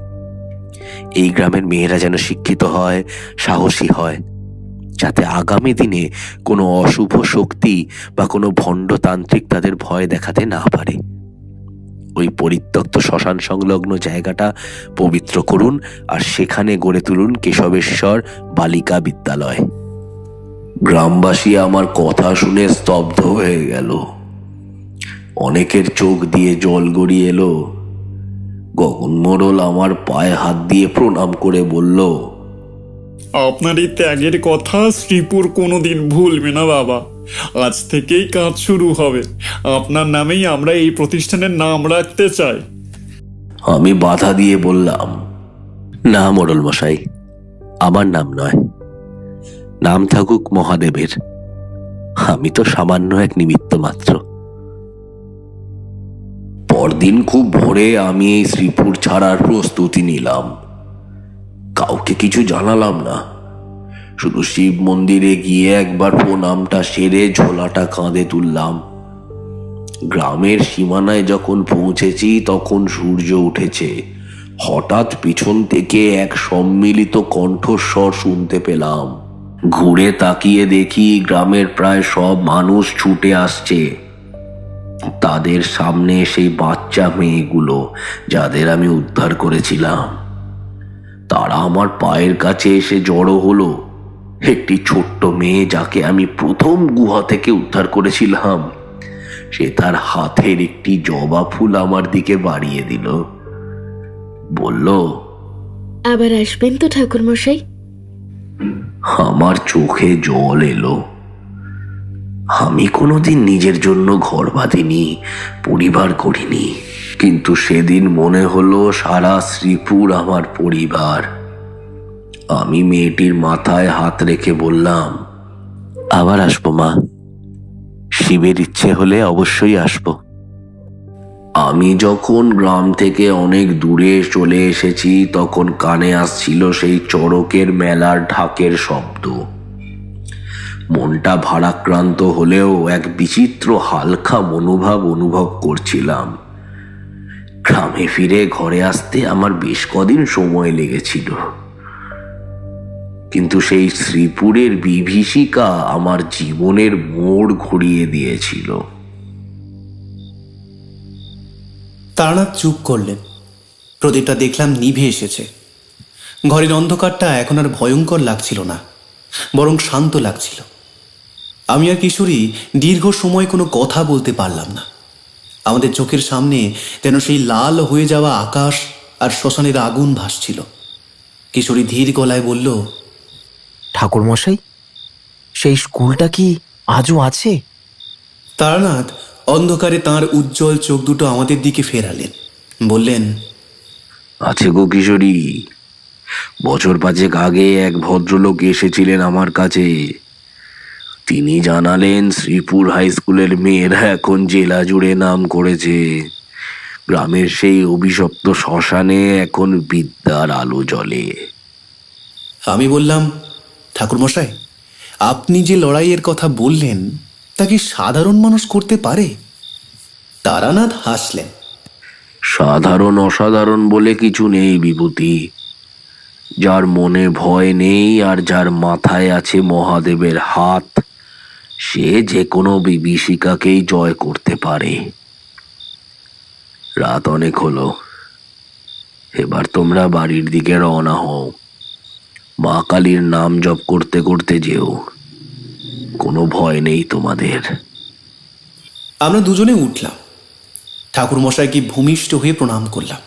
এই গ্রামের মেয়েরা যেন শিক্ষিত হয়, সাহসী হয়, যাতে আগামী দিনে কোনো অশুভ শক্তি বা কোনো ভণ্ডতান্ত্রিক তাদের ভয় দেখাতে না পারে। ওই পরিত্যক্ত শ্মশান সংলগ্ন জায়গাটা পবিত্র করুন আর সেখানে গড়ে তুলুন কেশবেশ্বর বালিকা বিদ্যালয়। গ্রামবাসী আমার কথা শুনে স্তব্ধ হয়ে গেল। অনেকের চোখ দিয়ে জল গড়িয়ে এলো। গগন মোড়ল আমার পায়ে হাত দিয়ে প্রণাম করে বলল, আপনার এই ত্যাগের কথা শ্রীপুর কোনোদিন ভুলবে না বাবা। আজ থেকেই কাজ শুরু হবে। আপনার নামেই আমরা এই প্রতিষ্ঠানের নাম রাখতে চাই। আমি বাধা দিয়ে বললাম, না মোড়ল মশাই, আমার নাম নয়, নাম থাকুক মহাদেবের। আমি তো সামান্য এক নিমিত্ত মাত্র। পরদিন খুব ভোরে আমি এই শ্রীপুর ছাড়ার প্রস্তুতি নিলাম। কাউকে কিছু জানালাম না, শুধু শিব মন্দিরে গিয়ে একবার প্রণামটা সেরে ঝোলাটা কাঁধে তুললাম। গ্রামের সীমানায় যখন পৌঁছেছি তখন সূর্য উঠেছে। হঠাৎ পিছন থেকে এক সম্মিলিত কণ্ঠস্বর শুনতে পেলাম। ঘুরে তাকিয়ে দেখি গ্রামের প্রায় সব মানুষ ছুটে আসছে। তাদের সামনে সেই বাচ্চা মেয়েগুলো যাদের আমি উদ্ধার করেছিলাম, তারা আমার পায়ের কাছে এসে জড়ো হলো। একটি ছোট্ট মেয়ে যাকে আমি প্রথম গুহা থেকে উদ্ধার করেছিলাম, সে তার হাতের একটি জবা ফুল আমার দিকে বাড়িয়ে দিল। বলল, আবার আসবেন তো ঠাকুরমশাই? আমার চোখে জল এলো। আমি কোনোদিন নিজের জন্য ঘর বাঁধিনি, পরিবার করিনি, কিন্তু সেদিন মনে হলো সারা শ্রীপুর আমার পরিবার। আমি মেয়েটির মাথায় হাত রেখে বললাম, আবার আসবো মা, শিবের ইচ্ছে হলে অবশ্যই আসবো। আমি যখন গ্রাম থেকে অনেক দূরে চলে এসেছি তখন কানে আসছিল সেই চড়কের মেলার ঢাকের শব্দ। মনটা ভারাক্রান্ত হলেও এক বিচিত্র হালকা মনোভাব অনুভব করছিলাম। গ্রামে ফিরে ঘরে আসতে আমার বেশ কদিন সময় লেগেছিল, কিন্তু সেই শ্রীপুরের বিভীষিকা আমার জীবনের মোড় ঘুরিয়ে দিয়েছিল। তারানাথ চুপ করলেন। প্রদীপটা দেখলাম নিভে এসেছে। ঘরের অন্ধকারটা এখন আর ভয়ঙ্কর লাগছিল না, বরং শান্ত লাগছিল। আমি আর কিশোরী দীর্ঘ সময় কোনো কথা বলতে পারলাম না। আমাদের চোখের সামনে যেন সেই লাল হয়ে যাওয়া আকাশ আর শ্মশানের আগুন ভাসছিল। কিশোরী ধীর গলায় বলল, ঠাকুরমশাই, সেই স্কুলটা কি আজও আছে? তারানাথ অন্ধকারে তাঁর উজ্জ্বল চোখ দুটো আমাদের দিকে ফেরালেন, বললেন, আছে গো কিশোরী। বছর 5 আগে এক ভদ্রলোক এসেছিলেন আমার কাছে। তিনি জানালেন শ্রীপুর হাই স্কুলের মেয়েরা এখন জেলা জুড়ে নাম করেছে। গ্রামের সেই অভিশপ্ত শ্মশানে এখন বিদ্যার আলো জ্বলে। আমি বললাম, ঠাকুরমশাই, আপনি যে লড়াইয়ের কথা বললেন তা কি সাধারণ মানুষ করতে পারে? তারানাথ হাসলেন। সাধারণ অসাধারণ বলে কিছু নেই বিভূতি। যার মনে ভয় নেই আর যার মাথায় আছে মহাদেবের হাত, সে যে কোনো বিভীষিকাকেই জয় করতে পারে। রাত অনেক হলো, এবার তোমরা বাড়ির দিকে রওনা হও। মা কালীর নাম জপ করতে করতে যেও, কোনো ভয় নেই তোমাদের। আমরা দুজনে উঠলাম। ঠাকুরমশাইকে ভূমিষ্ঠ হয়ে প্রণাম করলাম।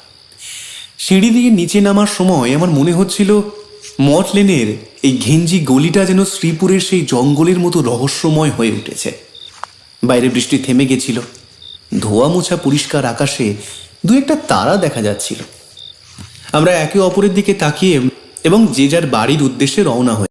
সিঁড়ি দিয়ে নিচে নামার সময় আমার মনে হচ্ছিল মঠ লেনের এই ঘেঞ্জি গলিটা যেন শ্রীপুরের সেই জঙ্গলের মতো রহস্যময় হয়ে উঠেছে। বাইরে বৃষ্টি থেমে গেছিল। ধোয়া মোছা পরিষ্কার আকাশে দু একটা তারা দেখা যাচ্ছিল। আমরা একে অপরের দিকে তাকিয়ে এবং যে যার বাড়ির উদ্দেশ্যে রওনা হয়ে